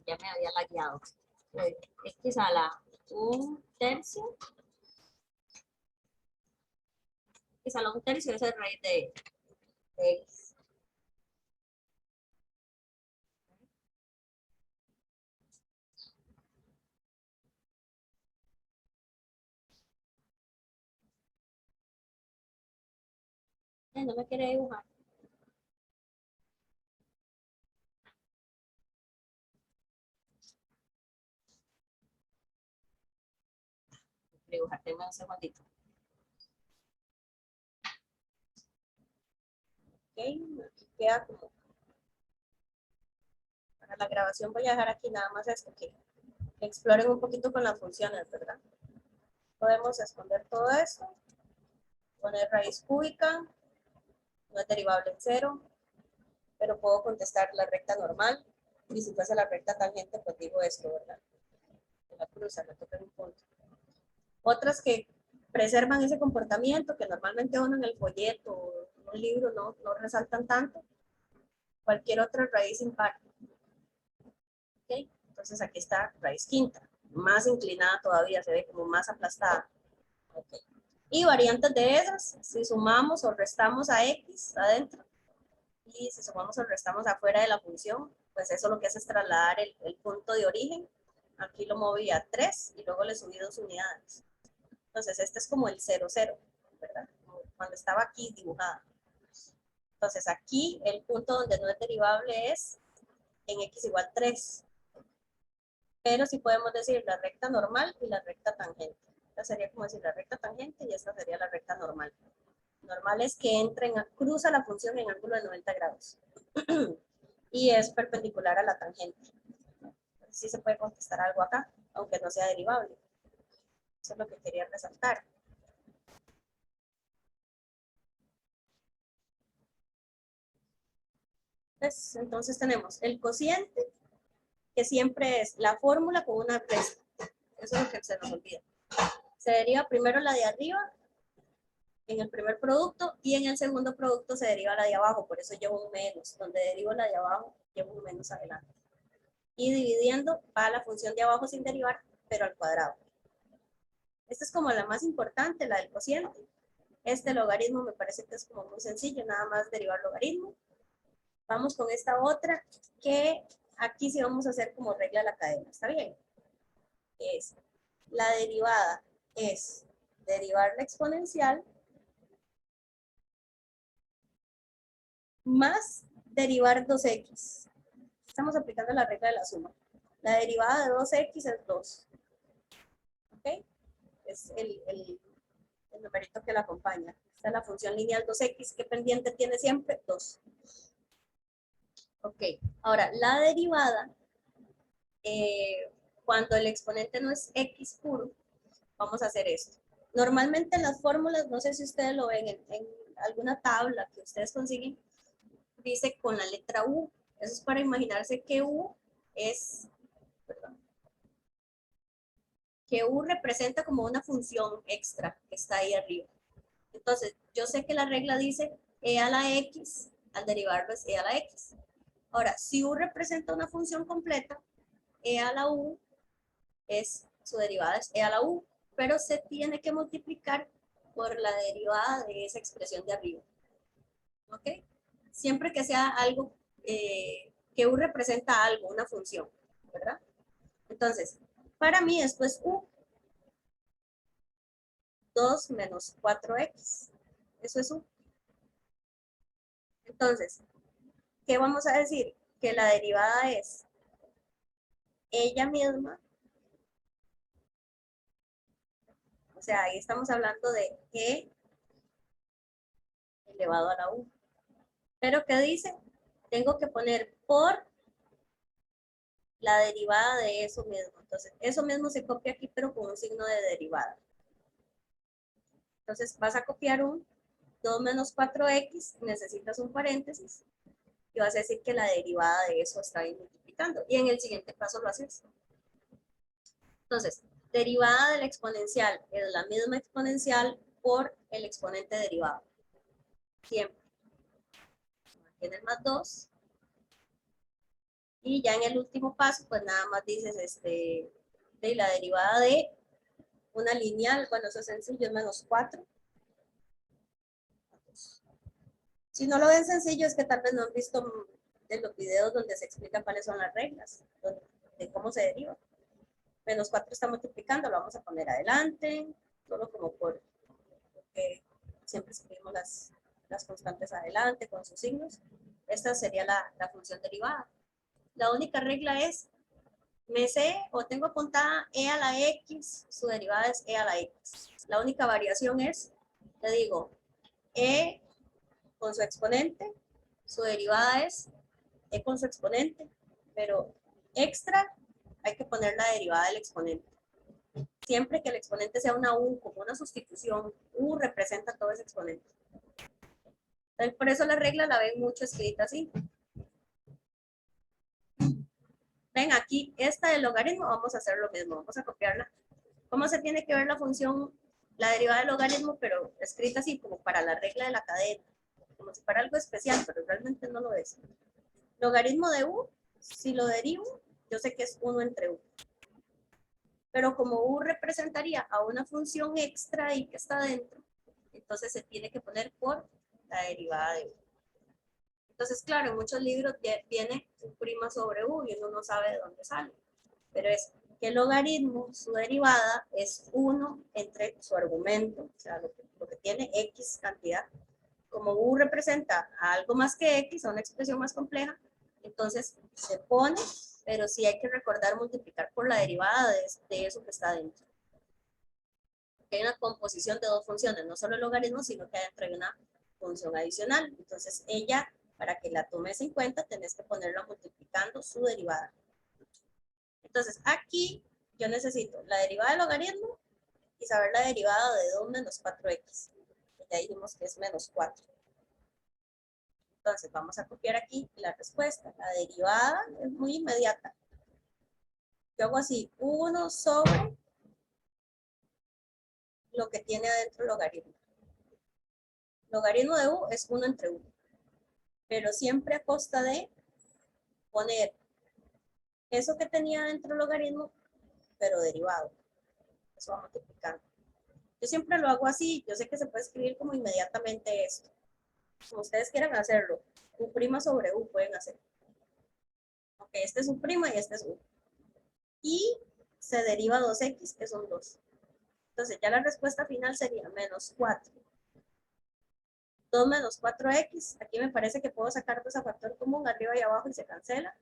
[SPEAKER 1] Ya me había lagueado. X a la 1/3. X a la 1/3 es el raíz de X. No me quiere dibujar. dibujar, tengo un segundito. Ok, aquí queda como... Para la grabación voy a dejar aquí nada más esto, que exploren un poquito con las funciones, ¿verdad? Podemos esconder todo esto, poner raíz cúbica, no es derivable en cero, pero puedo contestar la recta normal, y si fuese la recta tangente, pues digo esto, ¿verdad? La cruza, me toca un punto. Otras que preservan ese comportamiento, que normalmente uno en el folleto o en un libro no resaltan tanto, cualquier otra raíz impar. ¿Okay? Entonces aquí está raíz quinta, más inclinada todavía, se ve como más aplastada. Okay. Y variantes de esas, si sumamos o restamos a x adentro, y si sumamos o restamos afuera de la función, pues eso lo que hace es trasladar el punto de origen. Aquí lo moví a 3 y luego le subí 2 unidades. Entonces este es como el 0, 0, ¿verdad? Como cuando estaba aquí dibujada. Entonces aquí el punto donde no es derivable es en x igual 3. Pero sí podemos decir la recta normal y la recta tangente. Esta sería como decir la recta tangente y esta sería la recta normal. Normal es que cruza la función en ángulo de 90 grados. Y es perpendicular a la tangente. Sí se puede contestar algo acá, aunque no sea derivable. Eso es lo que quería resaltar. Pues, entonces tenemos el cociente, que siempre es la fórmula con una resta. Eso es lo que se nos olvida. Se deriva primero la de arriba en el primer producto y en el segundo producto se deriva la de abajo, por eso llevo un menos. Donde derivo la de abajo, llevo un menos adelante. Y dividiendo va a la función de abajo sin derivar, pero al cuadrado. Esta es como la más importante, la del cociente. Este logaritmo me parece que es como muy sencillo, nada más derivar logaritmo. Vamos con esta otra, que aquí sí vamos a hacer como regla la cadena, ¿está bien? Es, la derivada es derivar la exponencial más derivar 2x. Estamos aplicando la regla de la suma. La derivada de 2x es 2. ¿Ok? Es el numerito que la acompaña. Esta es la función lineal 2x. ¿Qué pendiente tiene siempre? 2. Ok. Ahora, la derivada, cuando el exponente no es x puro, vamos a hacer esto. Normalmente en las fórmulas, no sé si ustedes lo ven en alguna tabla que ustedes consiguen, dice con la letra U. Eso es para imaginarse que U es, perdón, que U representa como una función extra que está ahí arriba. Entonces, yo sé que la regla dice e a la x, al derivarlo es e a la x. Ahora, si U representa una función completa, e a la U su derivada es e a la U, pero se tiene que multiplicar por la derivada de esa expresión de arriba. ¿Ok? Siempre que sea algo, que U representa algo, una función, ¿verdad? Entonces, para mí esto es U. 2 menos 4x. Eso es U. Entonces, ¿qué vamos a decir? Que la derivada es ella misma. O sea, ahí estamos hablando de e elevado a la U. Pero ¿qué dice? Tengo que poner por la derivada de eso mismo. Entonces, eso mismo se copia aquí, pero con un signo de derivada. Entonces, vas a copiar un 2 menos 4x, necesitas un paréntesis, y vas a decir que la derivada de eso está ahí multiplicando. Y en el siguiente paso lo haces. Entonces, derivada de la exponencial es la misma exponencial por el exponente derivado. Siempre. Tienes más 2. Y ya en el último paso, pues nada más dices de la derivada de una lineal, bueno, eso es sencillo, es menos 4. Si no lo ven sencillo, es que tal vez no han visto de los videos donde se explican cuáles son las reglas, de cómo se deriva. Menos 4 está multiplicando, lo vamos a poner adelante, solo como porque siempre escribimos las constantes adelante con sus signos. Esta sería la función derivada. La única regla es me sé o tengo apuntada e a la x, su derivada es e a la x. La única variación es, le digo, e con su exponente, su derivada es e con su exponente, pero extra hay que poner la derivada del exponente. Siempre que el exponente sea una u, como una sustitución, u representa todo ese exponente. Entonces, por eso la regla la ven mucho escrita así. Ven aquí, esta del logaritmo, vamos a hacer lo mismo, vamos a copiarla. ¿Cómo se tiene que ver la función, la derivada del logaritmo, pero escrita así como para la regla de la cadena? Como si fuera algo especial, pero realmente no lo es. Logaritmo de u, si lo derivo, yo sé que es 1 entre u. Pero como u representaría a una función extra ahí que está dentro, entonces se tiene que poner por la derivada de u. Entonces, claro, en muchos libros viene u' sobre u y uno no sabe de dónde sale. Pero es que el logaritmo, su derivada, es 1 entre su argumento, o sea, lo que tiene x cantidad. Como u representa a algo más que x, a una expresión más compleja, entonces se pone, pero sí hay que recordar multiplicar por la derivada de eso que está dentro. Porque hay una composición de dos funciones, no solo el logaritmo, sino que adentro hay una función adicional. Entonces ella, para que la tomes en cuenta, tenés que ponerla multiplicando su derivada. Entonces aquí yo necesito la derivada del logaritmo y saber la derivada de 2 menos 4x. Ya dijimos que es menos 4. Entonces vamos a copiar aquí la respuesta. La derivada es muy inmediata. Yo hago así, 1 sobre lo que tiene adentro el logaritmo. Logaritmo de u es 1 entre u. Pero siempre a costa de poner eso que tenía dentro el logaritmo, pero derivado. Eso va multiplicando. Yo siempre lo hago así. Yo sé que se puede escribir como inmediatamente esto. Como ustedes quieran hacerlo. U' sobre u pueden hacer. Ok, este es u' y este es u. Y se deriva 2x, que son 2. Entonces ya la respuesta final sería menos 4. 2 menos 4x. Aquí me parece que puedo sacar dos a factor común arriba y abajo y se cancela.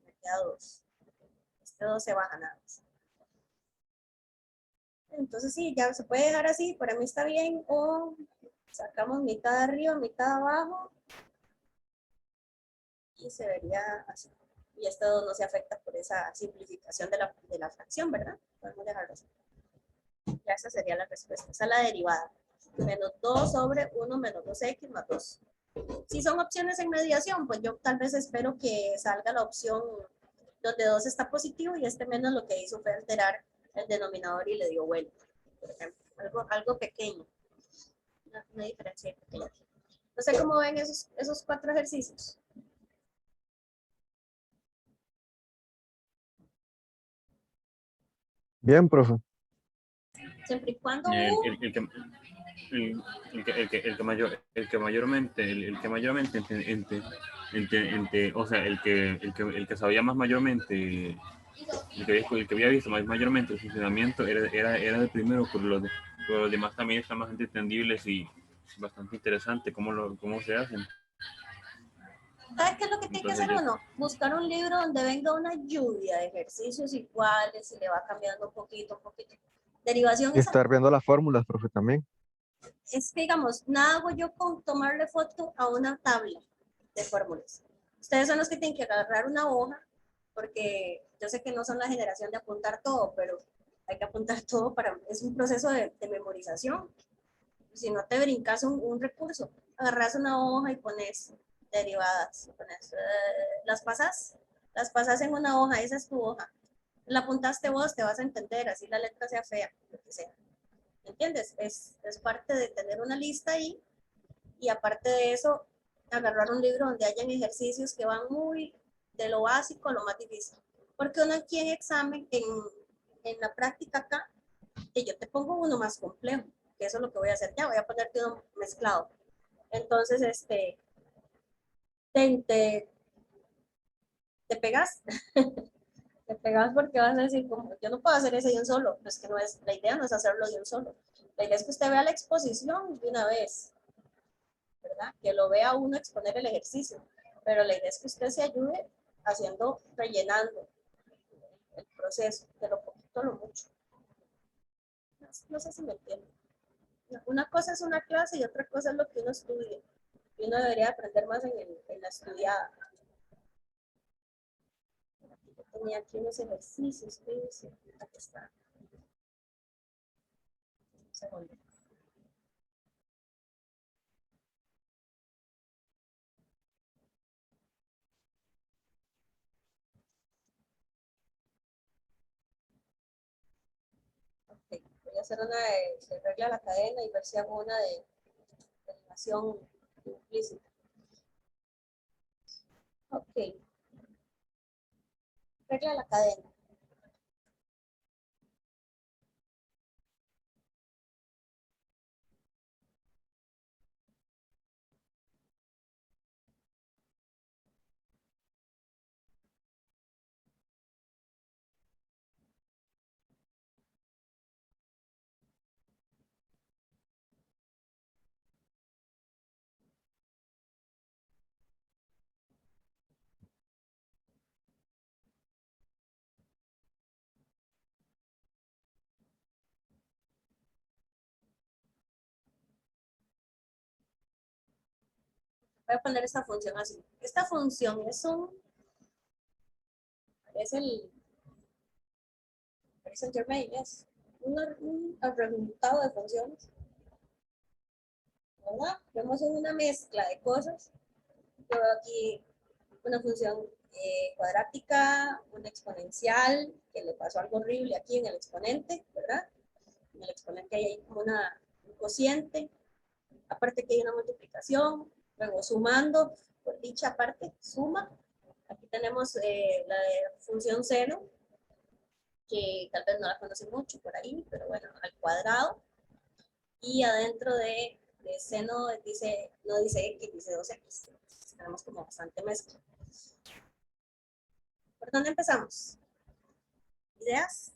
[SPEAKER 1] Me queda 2. Este 2 se baja nada más. Entonces sí, ya se puede dejar así. Para mí está bien. O sacamos mitad arriba, mitad abajo. Y se vería así. Y este 2 no se afecta por esa simplificación de la fracción, ¿verdad? Podemos dejarlo así. Ya esa sería la respuesta. Esa es la derivada. Menos 2 sobre 1 menos 2x más 2. Si son opciones en mediación, pues yo tal vez espero que salga la opción donde 2 está positivo y este menos lo que hizo fue alterar el denominador y le dio vuelta. Por ejemplo, algo pequeño. Una diferencia pequeña. No sé cómo ven esos 4 ejercicios.
[SPEAKER 5] Bien, profe.
[SPEAKER 1] Siempre y cuando
[SPEAKER 2] el que mayormente o sea, el que sabía más mayormente, el que había visto más mayormente el funcionamiento era el primero, pero los demás también están bastante entendibles y bastante interesante cómo se hacen.
[SPEAKER 1] ¿Sabes qué es lo que tiene que hacer uno? Buscar un libro donde venga una lluvia de ejercicios iguales y le va cambiando un poquito, Derivación
[SPEAKER 5] Y estar viendo las fórmulas, profe, también.
[SPEAKER 1] es que, digamos, nada hago yo con tomarle foto a una tabla de fórmulas. Ustedes son los que tienen que agarrar una hoja, porque yo sé que no son la generación de apuntar todo, pero hay que apuntar todo es un proceso de memorización. Si no te brincas un recurso, agarras una hoja y pones derivadas, las pasas en una hoja, esa es tu hoja. La apuntaste vos, te vas a entender, así la letra sea fea, lo que sea. ¿Entiendes? Es parte de tener una lista ahí y aparte de eso, agarrar un libro donde hayan ejercicios que van muy de lo básico a lo más difícil. Porque uno aquí en examen, en la práctica acá, que yo te pongo uno más complejo, que eso es lo que voy a hacer ya, voy a ponerte uno mezclado. Entonces, te pegas, te pegas porque vas a decir, como, yo no puedo hacer ese de un solo, pues que no es, la idea no es hacerlo de un solo. La idea es que usted vea la exposición de una vez, ¿verdad? Que lo vea uno exponer el ejercicio, pero la idea es que usted se ayude rellenando el proceso, de lo poquito a lo mucho. No sé si me entienden. Una cosa es una clase y otra cosa es lo que uno estudia. Y uno debería aprender más en la estudiada. Yo tenía aquí unos ejercicios, fíjense, aquí está. Un segundo. Okay. Voy a hacer una de regla de la cadena y ver si hago una de relación implícita. Ok. Regla de la cadena. Voy a poner esta función así. Esta función es es un resultado de funciones, ¿verdad? Vemos una mezcla de cosas. Yo veo aquí una función cuadrática, una exponencial, que le pasó algo horrible aquí en el exponente, ¿verdad? En el exponente hay como un cociente, aparte que hay una multiplicación, luego sumando, por dicha parte, suma. Aquí tenemos la función seno, que tal vez no la conocen mucho por ahí, pero bueno, al cuadrado. Y adentro de seno dice, no dice X, dice 2X. Tenemos como bastante mezcla. ¿Por dónde empezamos? ¿Ideas?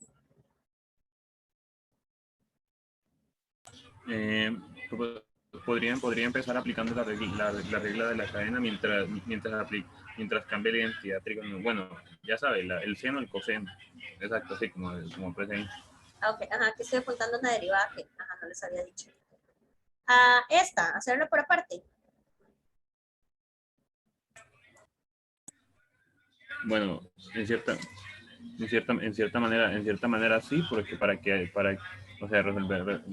[SPEAKER 2] Podría empezar aplicando la regla de la cadena mientras cambie la identidad trigonal. Bueno, ya sabes, el seno, el coseno. Exacto, así como presente.
[SPEAKER 1] Ok, ajá, que estoy apuntando una derivada que no les había dicho. Esta, hacerlo por aparte.
[SPEAKER 2] Bueno, en cierta manera sí, porque o sea,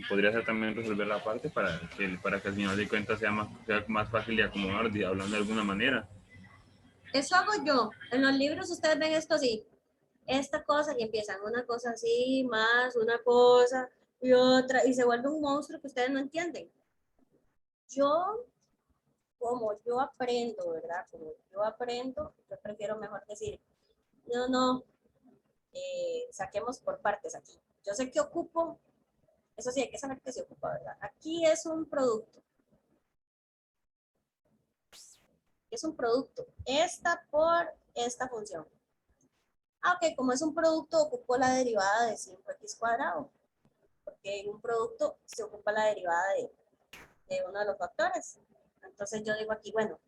[SPEAKER 2] podría ser también resolver la parte para que al final de cuentas sea más fácil de acomodar, hablando de alguna manera.
[SPEAKER 1] Eso hago yo. En los libros ustedes ven esto así. Esta cosa y empiezan una cosa así, más una cosa y otra, y se vuelve un monstruo que ustedes no entienden. Como yo aprendo, ¿verdad? Como yo aprendo, yo prefiero mejor decir, no, saquemos por partes aquí. Yo sé que ocupo, eso sí, hay que saber que se ocupa, ¿verdad? Aquí es un producto. Es un producto. Esta por esta función. Ok, como es un producto, ocupo la derivada de 5x cuadrado. Porque en un producto se ocupa la derivada de uno de los factores. Entonces yo digo aquí, bueno,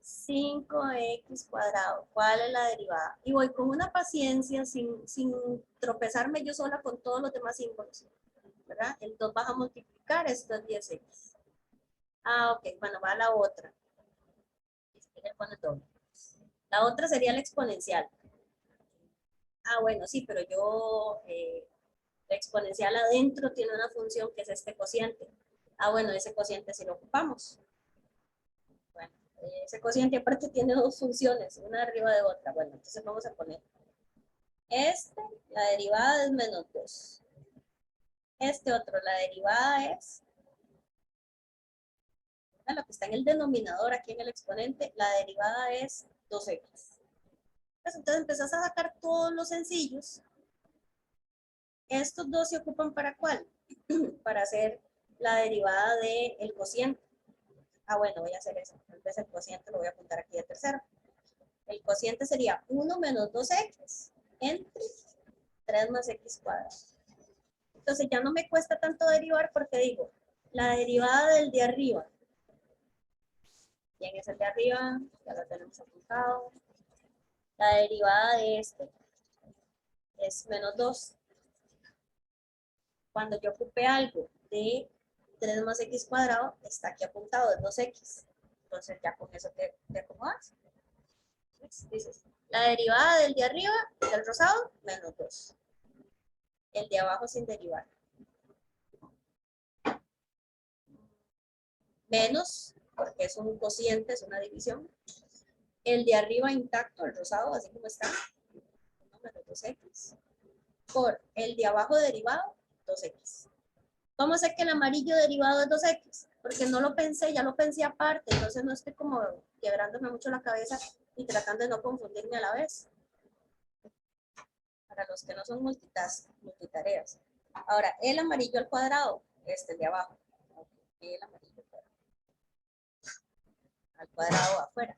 [SPEAKER 1] 5x cuadrado, ¿cuál es la derivada? Y voy con una paciencia sin tropezarme yo sola con todos los demás símbolos, ¿verdad? El 2 vas a multiplicar, esto es 10x. Ok, bueno, va la otra. La otra sería la exponencial. Bueno, sí, pero la exponencial adentro tiene una función que es este cociente. Bueno, ese cociente sí lo ocupamos. Bueno, ese cociente aparte tiene dos funciones, una arriba de otra. Bueno, entonces vamos a poner la derivada es menos 2. Este otro, la derivada es, lo que está en el denominador aquí en el exponente, la derivada es 2x. Pues entonces empezás a sacar todos los sencillos. Estos dos se ocupan ¿para cuál? Para hacer la derivada del cociente. Bueno, voy a hacer eso. En vez del cociente lo voy a apuntar aquí de tercero. El cociente sería 1 menos 2x entre 3 más x cuadrado. Entonces ya no me cuesta tanto derivar porque digo, la derivada del de arriba. ¿Quién es el de arriba? Ya lo tenemos apuntado. La derivada de este. es menos 2. Cuando yo ocupe algo de 3 más x cuadrado, está aquí apuntado, es 2x. Entonces ya con eso te acomodas. Dices, la derivada del de arriba, del rosado, menos 2. El de abajo sin derivar. Menos, porque es un cociente, es una división. El de arriba intacto, el rosado, así como está, menos 2x. Por el de abajo derivado, 2x. ¿Cómo sé que el amarillo derivado es 2x? Porque no lo pensé, ya lo pensé aparte, entonces no estoy como quebrándome mucho la cabeza y tratando de no confundirme a la vez. Para los que no son multitareas. Ahora, el amarillo al cuadrado, este de abajo. El amarillo al cuadrado afuera.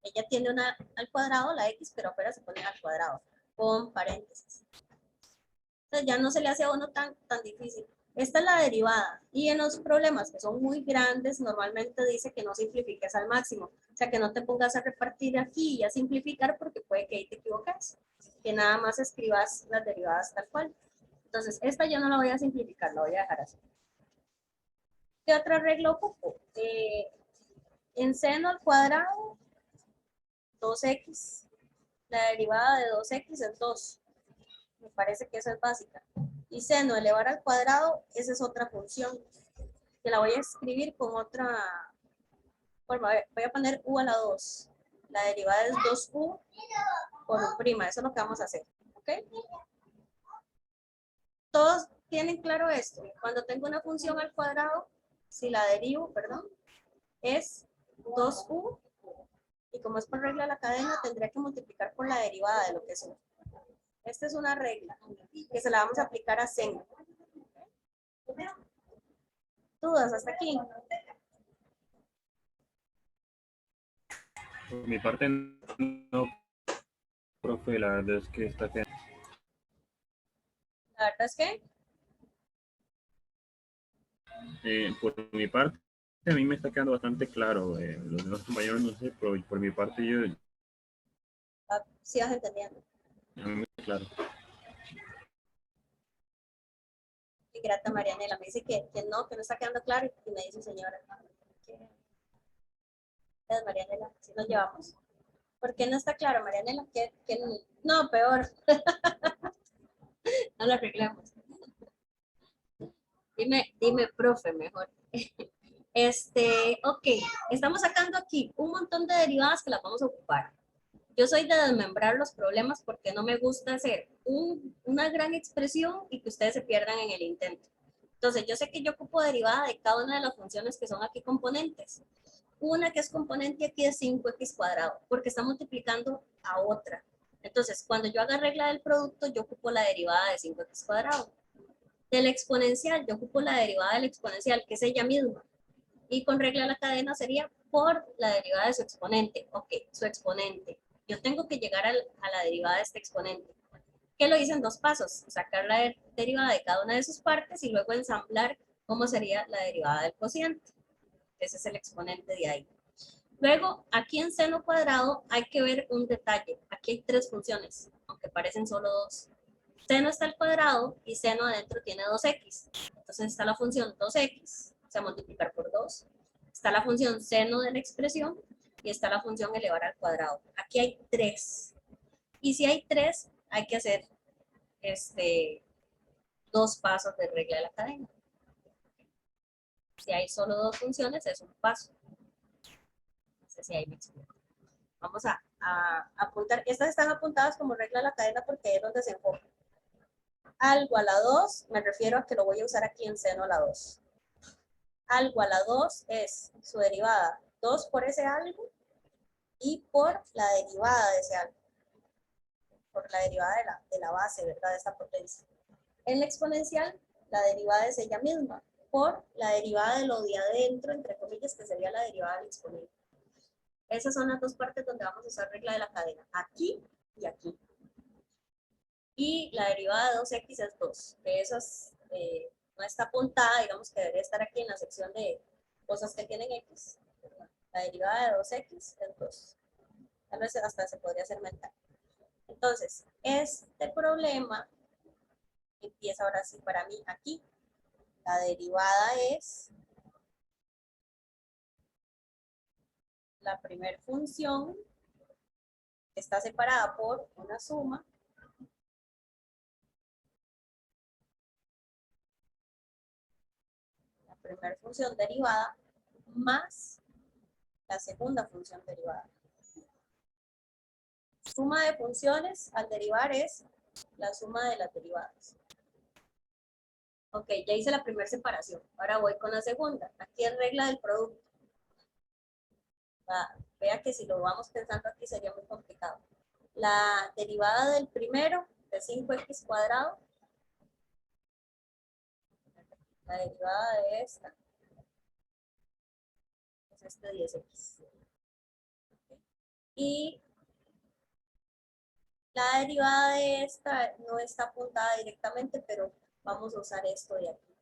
[SPEAKER 1] Ella tiene una al cuadrado, la x, pero afuera se pone al cuadrado, con paréntesis. Entonces ya no se le hace a uno tan difícil. Esta es la derivada. Y en los problemas que son muy grandes, normalmente dice que no simplifiques al máximo. O sea, que no te pongas a repartir aquí y a simplificar porque puede que ahí te equivoques. Que nada más escribas las derivadas tal cual. Entonces, esta yo no la voy a simplificar, la voy a dejar así. ¿Qué otra regla ocupo? En seno al cuadrado, 2x. La derivada de 2x es 2. Me parece que esa es básica. Y seno elevar al cuadrado, esa es otra función. Que la voy a escribir con otra. Bueno, voy a poner u a la 2. La derivada es 2u por u'. Eso es lo que vamos a hacer. ¿Ok? Todos tienen claro esto. Cuando tengo una función al cuadrado, si la derivo, perdón, es 2u. Y como es por regla de la cadena, tendría que multiplicar por la derivada de lo que es u. Esta es una regla que se la vamos a aplicar a seno. ¿Dudas hasta aquí?
[SPEAKER 2] Por mi parte, no, profe, la verdad es que está quedando.
[SPEAKER 1] La verdad es que
[SPEAKER 2] Por mi parte, a mí me está quedando bastante claro. Los demás compañeros no sé, pero por mi parte yo,
[SPEAKER 1] sí vas entendiendo.
[SPEAKER 2] a mí me está claro.
[SPEAKER 1] Y grata Marianela me dice que no está quedando claro y me dice señora. Gracias Marianela, si nos llevamos. ¿Por qué no está claro, Marianela? No, peor. No lo arreglamos. Dime, profe, mejor. Ok, estamos sacando aquí un montón de derivadas que las vamos a ocupar. Yo soy de desmembrar los problemas porque no me gusta hacer una gran expresión y que ustedes se pierdan en el intento. Entonces, yo sé que yo ocupo derivada de cada una de las funciones que son aquí componentes. Una que es componente aquí es 5x cuadrado, porque está multiplicando a otra. Entonces, cuando yo haga regla del producto, yo ocupo la derivada de 5x cuadrado. Del exponencial, yo ocupo la derivada del exponencial, que es ella misma. Y con regla de la cadena sería por la derivada de su exponente. Ok, su exponente. Yo tengo que llegar a la derivada de este exponente. Que lo hice en 2 pasos. Sacar la derivada de cada una de sus partes y luego ensamblar cómo sería la derivada del cociente. Ese es el exponente de ahí. Luego, aquí en seno cuadrado hay que ver un detalle. Aquí hay 3 funciones, aunque parecen solo 2. Seno está al cuadrado y seno adentro tiene 2x. Entonces está la función 2x, o sea, multiplicar por 2. Está la función seno de la expresión y está la función elevar al cuadrado. Aquí hay 3. Y si hay 3, hay que hacer 2 pasos de regla de la cadena. Si hay solo 2 funciones, es un paso. No sé si ahí me explico. Vamos a apuntar. Estas están apuntadas como regla de la cadena porque es donde se enfoca. Algo a la 2, me refiero a que lo voy a usar aquí en seno a la 2. Algo a la 2 es su derivada 2 por ese algo y por la derivada de ese algo. Por la derivada de la base, ¿verdad? De esta potencia. En la exponencial, la derivada es ella misma por la derivada de lo de adentro, entre comillas, que sería la derivada del exponente. Esas son las 2 partes donde vamos a usar regla de la cadena. Aquí y aquí. Y la derivada de 2x es 2. De esas no está apuntada, digamos que debería estar aquí en la sección de cosas que tienen x. La derivada de 2x es 2. Tal vez hasta se podría hacer mental. Entonces, este problema empieza ahora sí para mí aquí. La derivada es la primera función que está separada por una suma la primera función derivada más la segunda función derivada. Suma de funciones al derivar es la suma de las derivadas. Ok, ya hice la primera separación. Ahora voy con la segunda. Aquí es regla del producto. Vea que si lo vamos pensando aquí sería muy complicado. La derivada del primero, de 5x cuadrado, la derivada de esta, es este 10x. Y la derivada de esta no está apuntada directamente, pero vamos a usar esto de aquí.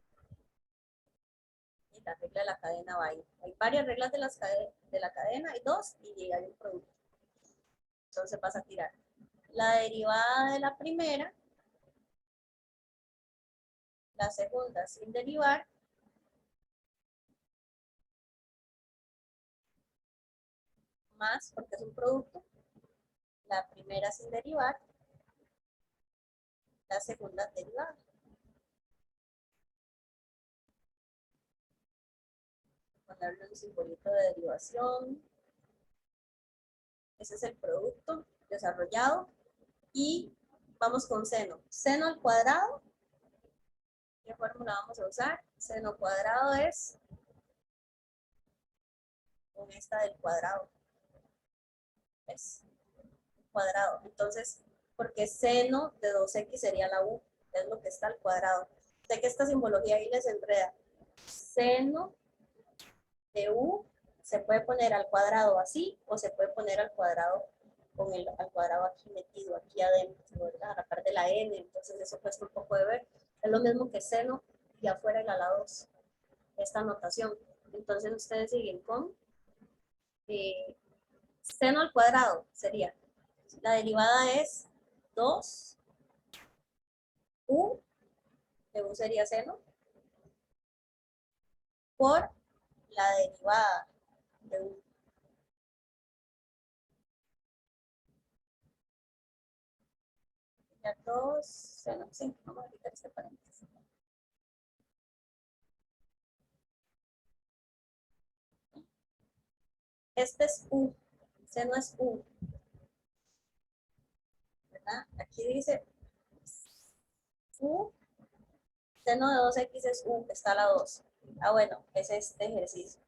[SPEAKER 1] Y la regla de la cadena va ahí. Hay varias reglas de la cadena, hay dos, y hay un producto. Entonces vas a tirar la derivada de la primera, la segunda sin derivar, más, porque es un producto, la primera sin derivar, la segunda derivada. Ponerle un simbolito de derivación. Ese es el producto desarrollado. Y vamos con seno. Seno al cuadrado. ¿Qué fórmula vamos a usar? Seno cuadrado es con esta del cuadrado. ¿Ves? Cuadrado. Entonces, porque seno de 2x sería la u, es lo que está al cuadrado. Sé que esta simbología ahí les enreda. Seno de u se puede poner al cuadrado así, o se puede poner al cuadrado con el al cuadrado aquí metido, aquí adentro, ¿verdad? A la parte de la n, entonces eso cuesta un poco de ver. Es lo mismo que seno y afuera el a la 2, esta notación. Entonces ustedes siguen con seno al cuadrado, sería, la derivada es 2 u, que u sería seno, por la derivada de u. Ya 2 seno, sí, vamos a quitar este paréntesis. Este es u, seno es u, ¿verdad? Aquí dice u, seno de 2x es u, está la 2. Ah, bueno, es este ejercicio,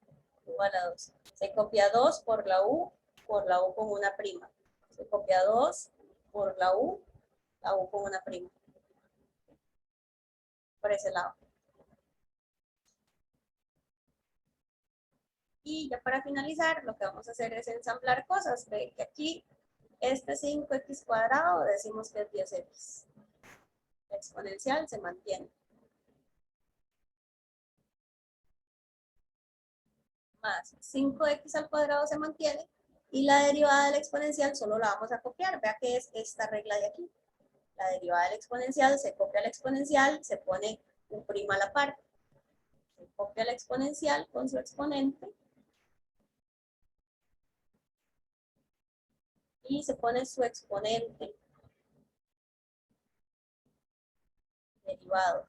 [SPEAKER 1] u a la 2. Se copia 2 por la u con una prima. Se copia 2 por la u con una prima. Por ese lado. Y ya para finalizar, lo que vamos a hacer es ensamblar cosas. Ve que aquí, este 5x cuadrado, decimos que es 10x. La exponencial se mantiene. Más 5x al cuadrado se mantiene. Y la derivada de la exponencial solo la vamos a copiar. Vea que es esta regla de aquí. La derivada de la exponencial se copia a la exponencial, se pone un prima a la par. Se copia la exponencial con su exponente. Y se pone su exponente derivado.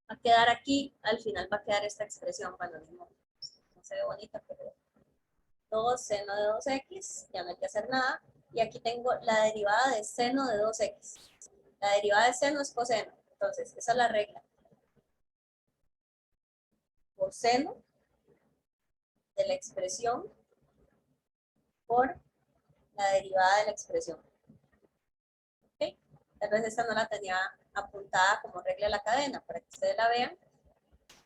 [SPEAKER 1] Va a quedar aquí, al final va a quedar esta expresión, cuando no se ve bonita, pero 2 seno de 2x, ya no hay que hacer nada. Y aquí tengo la derivada de seno de 2x. La derivada de seno es coseno, entonces esa es la regla. Coseno de la expresión por la derivada de la expresión. ¿Okay? Tal vez esta no la tenía apuntada como regla de la cadena, para que ustedes la vean.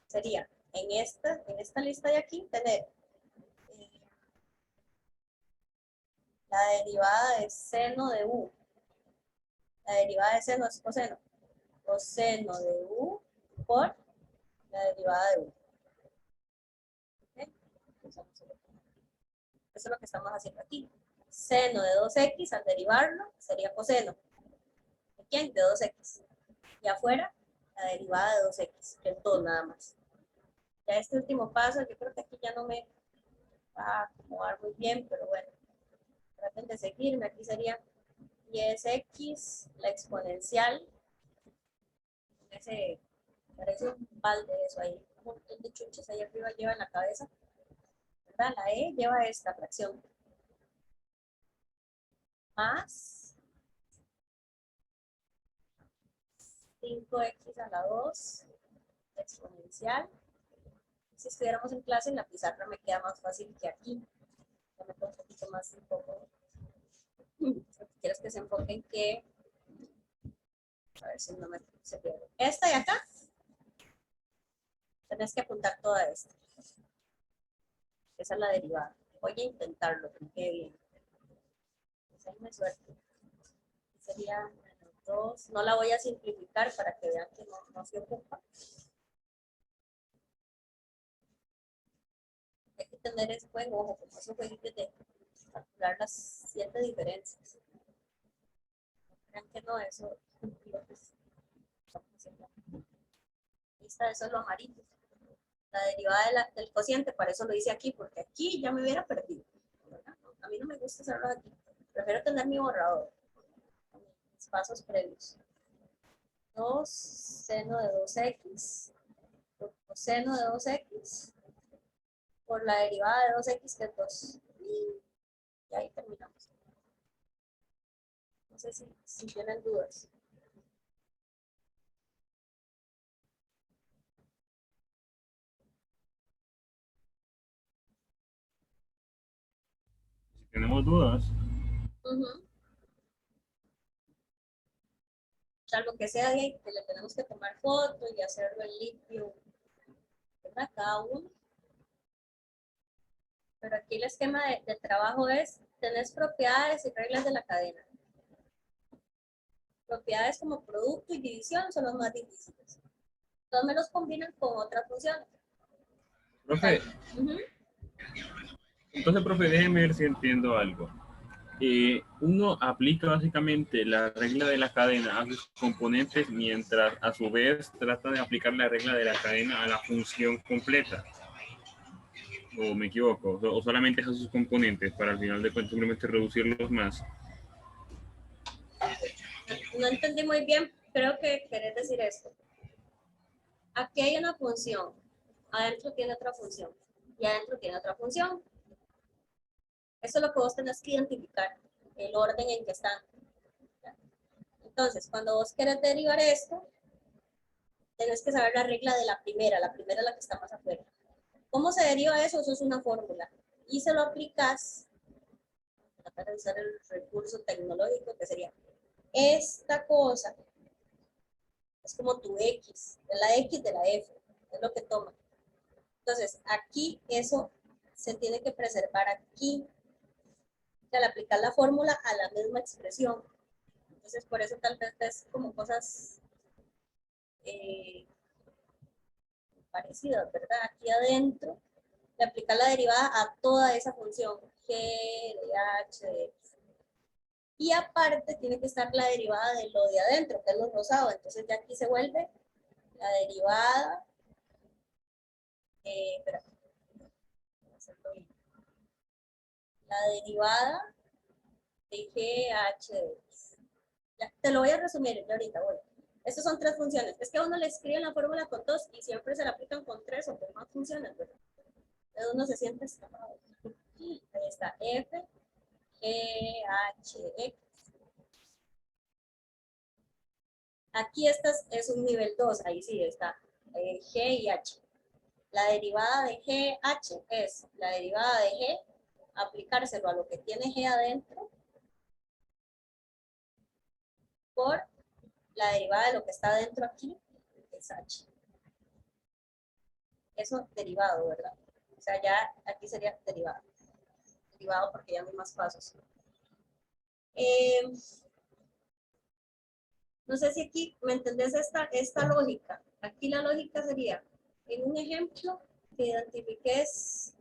[SPEAKER 1] Sería en esta lista de aquí tener la derivada de seno de u. La derivada de seno es coseno. Coseno de u por la derivada de u. ¿Okay? Eso es lo que estamos haciendo aquí. Seno de 2x al derivarlo sería coseno. ¿De quién? De 2x. Y afuera, la derivada de 2x, que es 2 nada más. Ya este último paso, yo creo que aquí ya no me va a acomodar muy bien, pero bueno, traten de seguirme. Aquí sería 10x, la exponencial. Ese, parece un balde eso ahí, un montón de chuches ahí arriba lleva en la cabeza. ¿Verdad? La e lleva esta fracción. Más 5x a la 2 exponencial. Si estuviéramos en clase, en la pizarra me queda más fácil que aquí. Ya me queda un poquito más incómodo. Quieres que se enfoque en que, a ver si no me se pierde. Esta de acá, tenés que apuntar toda esta. Esa es la derivada. Voy a intentarlo, que me quede bien. Esa es mi suerte. Sería 2. No la voy a simplificar para que vean que no se ocupa. Hay que tener ese buen ojo, como esos jueguitos de calcular las 7 diferencias. No crean que no, eso esta, eso es lo amarillo. La derivada del cociente, para eso lo hice aquí, porque aquí ya me hubiera perdido. ¿Verdad? A mí no me gusta hacerlo aquí. Prefiero tener mi borrador. Mis pasos previos. 2 seno de 2x por coseno de 2x por la derivada de 2x que es 2. Y ahí terminamos. No sé si tienen dudas.
[SPEAKER 2] Si tenemos dudas,
[SPEAKER 1] Salvo que sea de ahí, que le tenemos que tomar foto y hacerlo en limpio, ¿verdad? Cada uno. Pero aquí el esquema de trabajo es, tenés propiedades y reglas de la cadena. Propiedades como producto y división son los más difíciles. Entonces me los combinan con otras funciones.
[SPEAKER 2] profe, entonces, profe, déjeme ver si entiendo algo. Uno aplica básicamente la regla de la cadena a sus componentes mientras a su vez trata de aplicar la regla de la cadena a la función completa. ¿O me equivoco? ¿O solamente a sus componentes para al final de cuentas simplemente reducirlos más?
[SPEAKER 1] No entendí muy bien, creo que querés decir esto. Aquí hay una función, adentro tiene otra función y adentro tiene otra función. Eso es lo que vos tenés que identificar, el orden en que están. Entonces, cuando vos querés derivar esto, tenés que saber la regla de la primera es la que está más afuera. ¿Cómo se deriva eso? Eso es una fórmula. Y se lo aplicas, para usar el recurso tecnológico que sería esta cosa. Es como tu X, de la X de la F, es lo que toma. Entonces, aquí eso se tiene que preservar aquí. Al aplicar la fórmula a la misma expresión. Entonces, por eso tal vez es como cosas parecidas, ¿verdad? Aquí adentro, le aplicar la derivada a toda esa función, g de h de x. Y aparte tiene que estar la derivada de lo de adentro, que es lo rosado. Entonces ya aquí se vuelve la derivada, espera, la derivada de gh de x. Ya, te lo voy a resumir yo ahorita, bueno. Estas son 3 funciones. Es que a uno le escriben la fórmula con 2 y siempre se la aplican con 3 o con más funciones, ¿verdad? Entonces uno se siente escapado. Ahí está f, g, h, x. Aquí es un nivel 2, ahí sí está g y h. La derivada de g, h es la derivada de g, aplicárselo a lo que tiene g adentro por la derivada de lo que está adentro aquí, es h. Eso derivado, ¿verdad? O sea, ya aquí sería derivado. Derivado porque ya no hay más pasos. No sé si aquí me entendés esta lógica. Aquí la lógica sería, en un ejemplo, que identifiques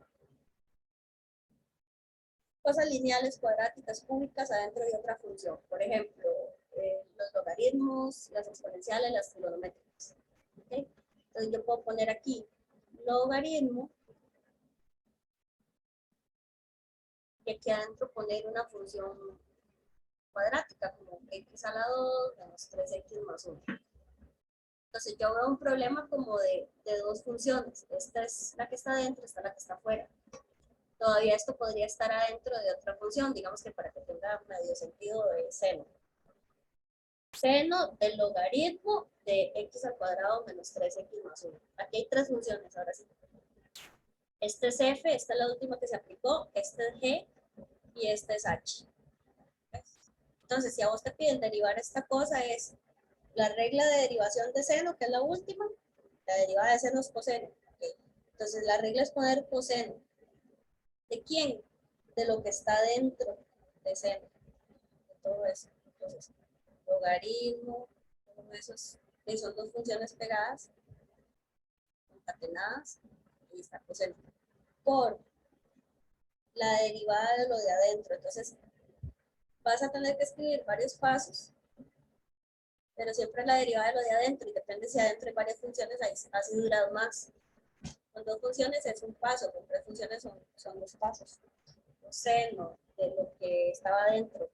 [SPEAKER 1] cosas lineales, cuadráticas, cúbicas adentro de otra función. Por ejemplo, los logaritmos, las exponenciales, las trigonométricas. ¿Okay? Entonces yo puedo poner aquí logaritmo y aquí adentro poner una función cuadrática como x a la 2 menos 3x más 1. Entonces yo veo un problema como de dos funciones. Esta es la que está adentro, esta es la que está afuera. Todavía esto podría estar adentro de otra función, digamos que para que tenga medio sentido de seno. Seno del logaritmo de x al cuadrado menos 3x más 1. Aquí hay tres funciones, ahora sí. Este es f, esta es la última que se aplicó, este es g y este es h. Entonces, si a vos te piden derivar esta cosa, es la regla de derivación de seno, que es la última, la derivada de seno es coseno. ¿Okay? Entonces, la regla es poner coseno. ¿De quién? De lo que está dentro de seno. De todo eso. Entonces, logaritmo, todos esos, que son dos funciones pegadas, concatenadas, y está coseno. Por la derivada de lo de adentro. Entonces, vas a tener que escribir varios pasos, pero siempre la derivada de lo de adentro, y depende si adentro hay varias funciones, así dura más. Con dos funciones es un paso, con tres funciones son dos pasos. Seno de lo que estaba adentro,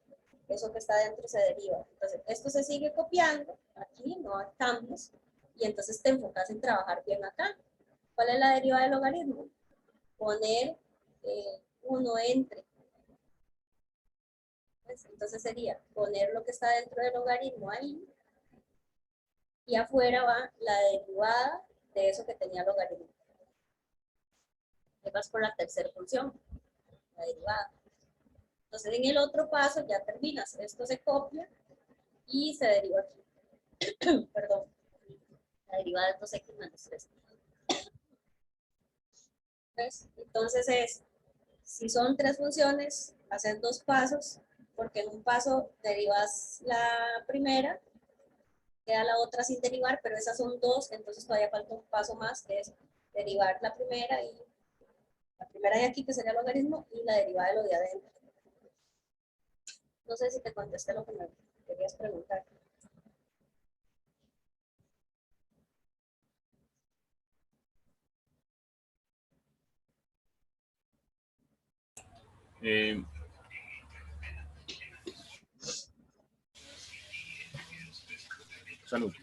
[SPEAKER 1] eso que está adentro se deriva. Entonces, esto se sigue copiando, aquí no hay cambios, y entonces te enfocas en trabajar bien acá. ¿Cuál es la derivada del logaritmo? Poner uno entre. Pues, entonces sería poner lo que está dentro del logaritmo ahí, y afuera va la derivada de eso que tenía logaritmo. Y vas por la tercera función, la derivada. Entonces en el otro paso ya terminas. Esto se copia y se deriva aquí. Perdón. La derivada es 2x menos 3. ¿Ves? Entonces si son tres funciones, haces dos pasos, porque en un paso derivas la primera, queda la otra sin derivar, pero esas son dos, entonces todavía falta un paso más, que es derivar la primera de aquí, que sería el logaritmo, y la derivada de lo de adentro. No sé si te contesté lo que me querías preguntar.
[SPEAKER 2] Salud.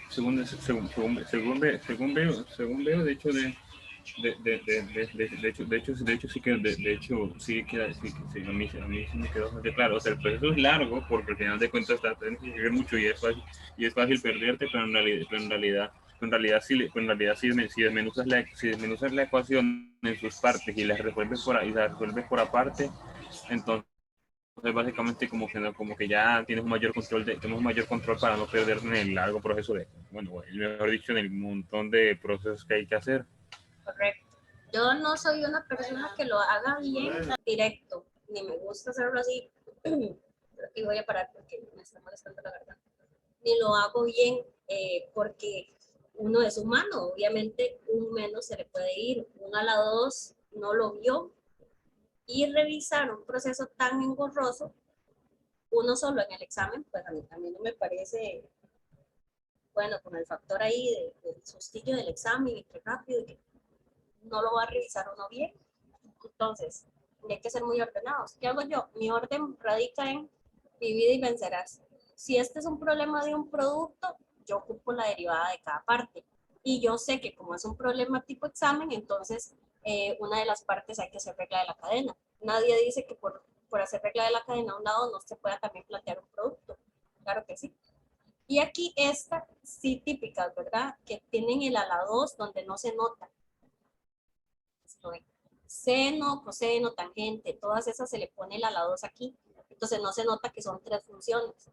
[SPEAKER 2] Según veo, de hecho, de hecho sí queda, sí, a mí sí me quedó bastante claro. O sea, el proceso es largo porque al final de cuentas tienes que escribir mucho y es fácil perderte, pero en realidad si desmenuzas la ecuación en sus partes y las resuelves por aparte, entonces básicamente como que ya tienes tenemos un mayor control para no perder en el largo proceso mejor dicho, en el montón de procesos que hay que hacer.
[SPEAKER 1] Correcto. Yo no soy una persona que lo haga bien directo, ni me gusta hacerlo así. Y voy a parar porque me está molestando la garganta. Ni lo hago bien porque uno es humano, obviamente un menos se le puede ir, un a la 2 no lo vio, y revisar un proceso tan engorroso uno solo en el examen, pues a mí no me parece, bueno, con el factor ahí del sustillo del examen y que rápido y que no lo va a revisar uno bien. Entonces, hay que ser muy ordenados. ¿Qué hago yo? Mi orden radica en divide y vencerás. Si este es un problema de un producto, yo ocupo la derivada de cada parte. Y yo sé que como es un problema tipo examen, entonces una de las partes hay que hacer regla de la cadena. Nadie dice que por hacer regla de la cadena a un lado no se pueda también plantear un producto. Claro que sí. Y aquí esta sí típicas, ¿verdad? Que tienen el a la 2 donde no se nota. Seno, coseno, tangente, todas esas se le pone el a la 2 aquí. Entonces no se nota que son tres funciones,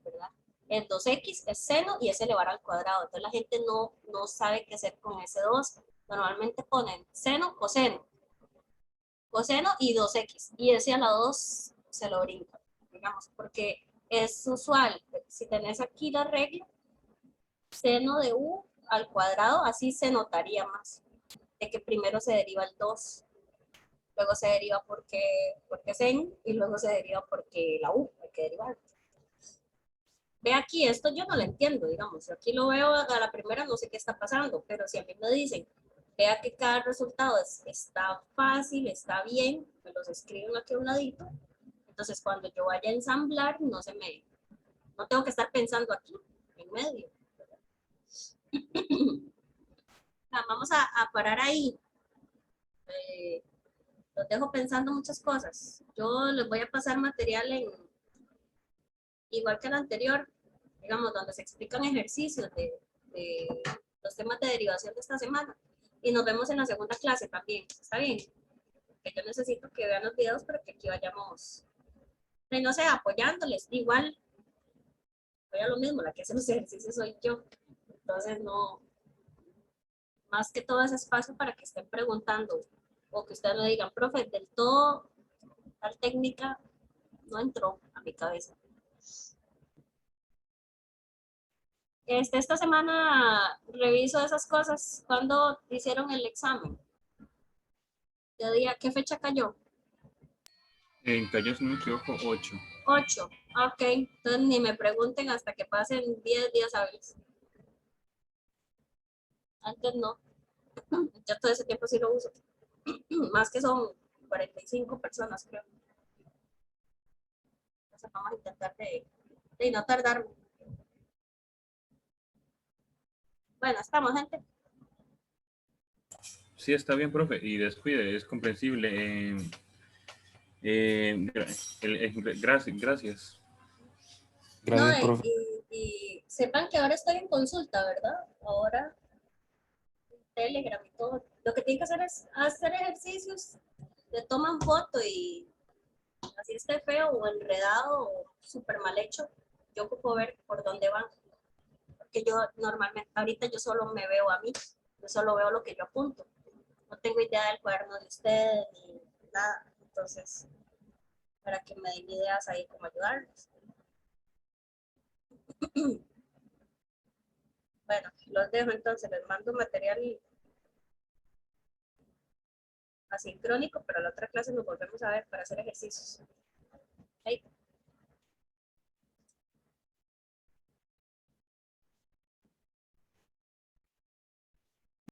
[SPEAKER 1] ¿verdad? El 2x es seno y es elevar al cuadrado. Entonces la gente no sabe qué hacer con ese 2. Normalmente ponen seno, coseno y 2x. Y ese a la 2 se lo brinca, digamos, porque es usual. Si tenés aquí la regla, seno de u al cuadrado, así se notaría más, de que primero se deriva el 2, luego se deriva porque sen, y luego se deriva porque la u, hay que derivar. Ve aquí, esto yo no lo entiendo, digamos, yo aquí lo veo a la primera, no sé qué está pasando, pero si a mí me dicen, vea que cada resultado está fácil, está bien, me los escriben aquí a un ladito, entonces cuando yo vaya a ensamblar, no tengo que estar pensando aquí, en medio. Vamos a parar ahí. Los dejo pensando muchas cosas. Yo les voy a pasar material igual que el anterior, digamos, donde se explican ejercicios de los temas de derivación de esta semana. Y nos vemos en la segunda clase también. ¿Está bien? Que yo necesito que vean los videos para que aquí vayamos, no sé, apoyándoles. Igual, voy a lo mismo, la que hace los ejercicios soy yo. Entonces, no, más que todo ese espacio para que estén preguntando o que ustedes me digan, profe, del todo tal técnica no entró a mi cabeza. Esta semana reviso esas cosas. ¿Cuándo hicieron el examen? ¿Qué fecha cayó?
[SPEAKER 2] Cayó, si no me equivoco, 8.
[SPEAKER 1] 8. Ok, entonces ni me pregunten hasta que pasen 10 días hábiles. Antes no. Ya todo ese tiempo sí lo uso. Más que son 45 personas, creo. Entonces vamos a intentar de no tardarme. Bueno, estamos, gente.
[SPEAKER 2] Sí, está bien, profe. Y descuide, es comprensible. Gracias, gracias.
[SPEAKER 1] No,
[SPEAKER 3] Gracias, profe.
[SPEAKER 1] y sepan que ahora estoy en consulta, ¿verdad? Ahora Telegram y todo. Lo que tienen que hacer es hacer ejercicios, le toman foto y así esté feo o enredado o súper mal hecho, yo ocupo ver por dónde van. Porque yo normalmente, ahorita yo solo me veo a mí, yo solo veo lo que yo apunto. No tengo idea del cuaderno de ustedes ni nada. Entonces, para que me den ideas ahí cómo ayudarlos. Bueno, los dejo entonces, les mando material asincrónico, pero la otra clase nos volvemos a ver para hacer ejercicios.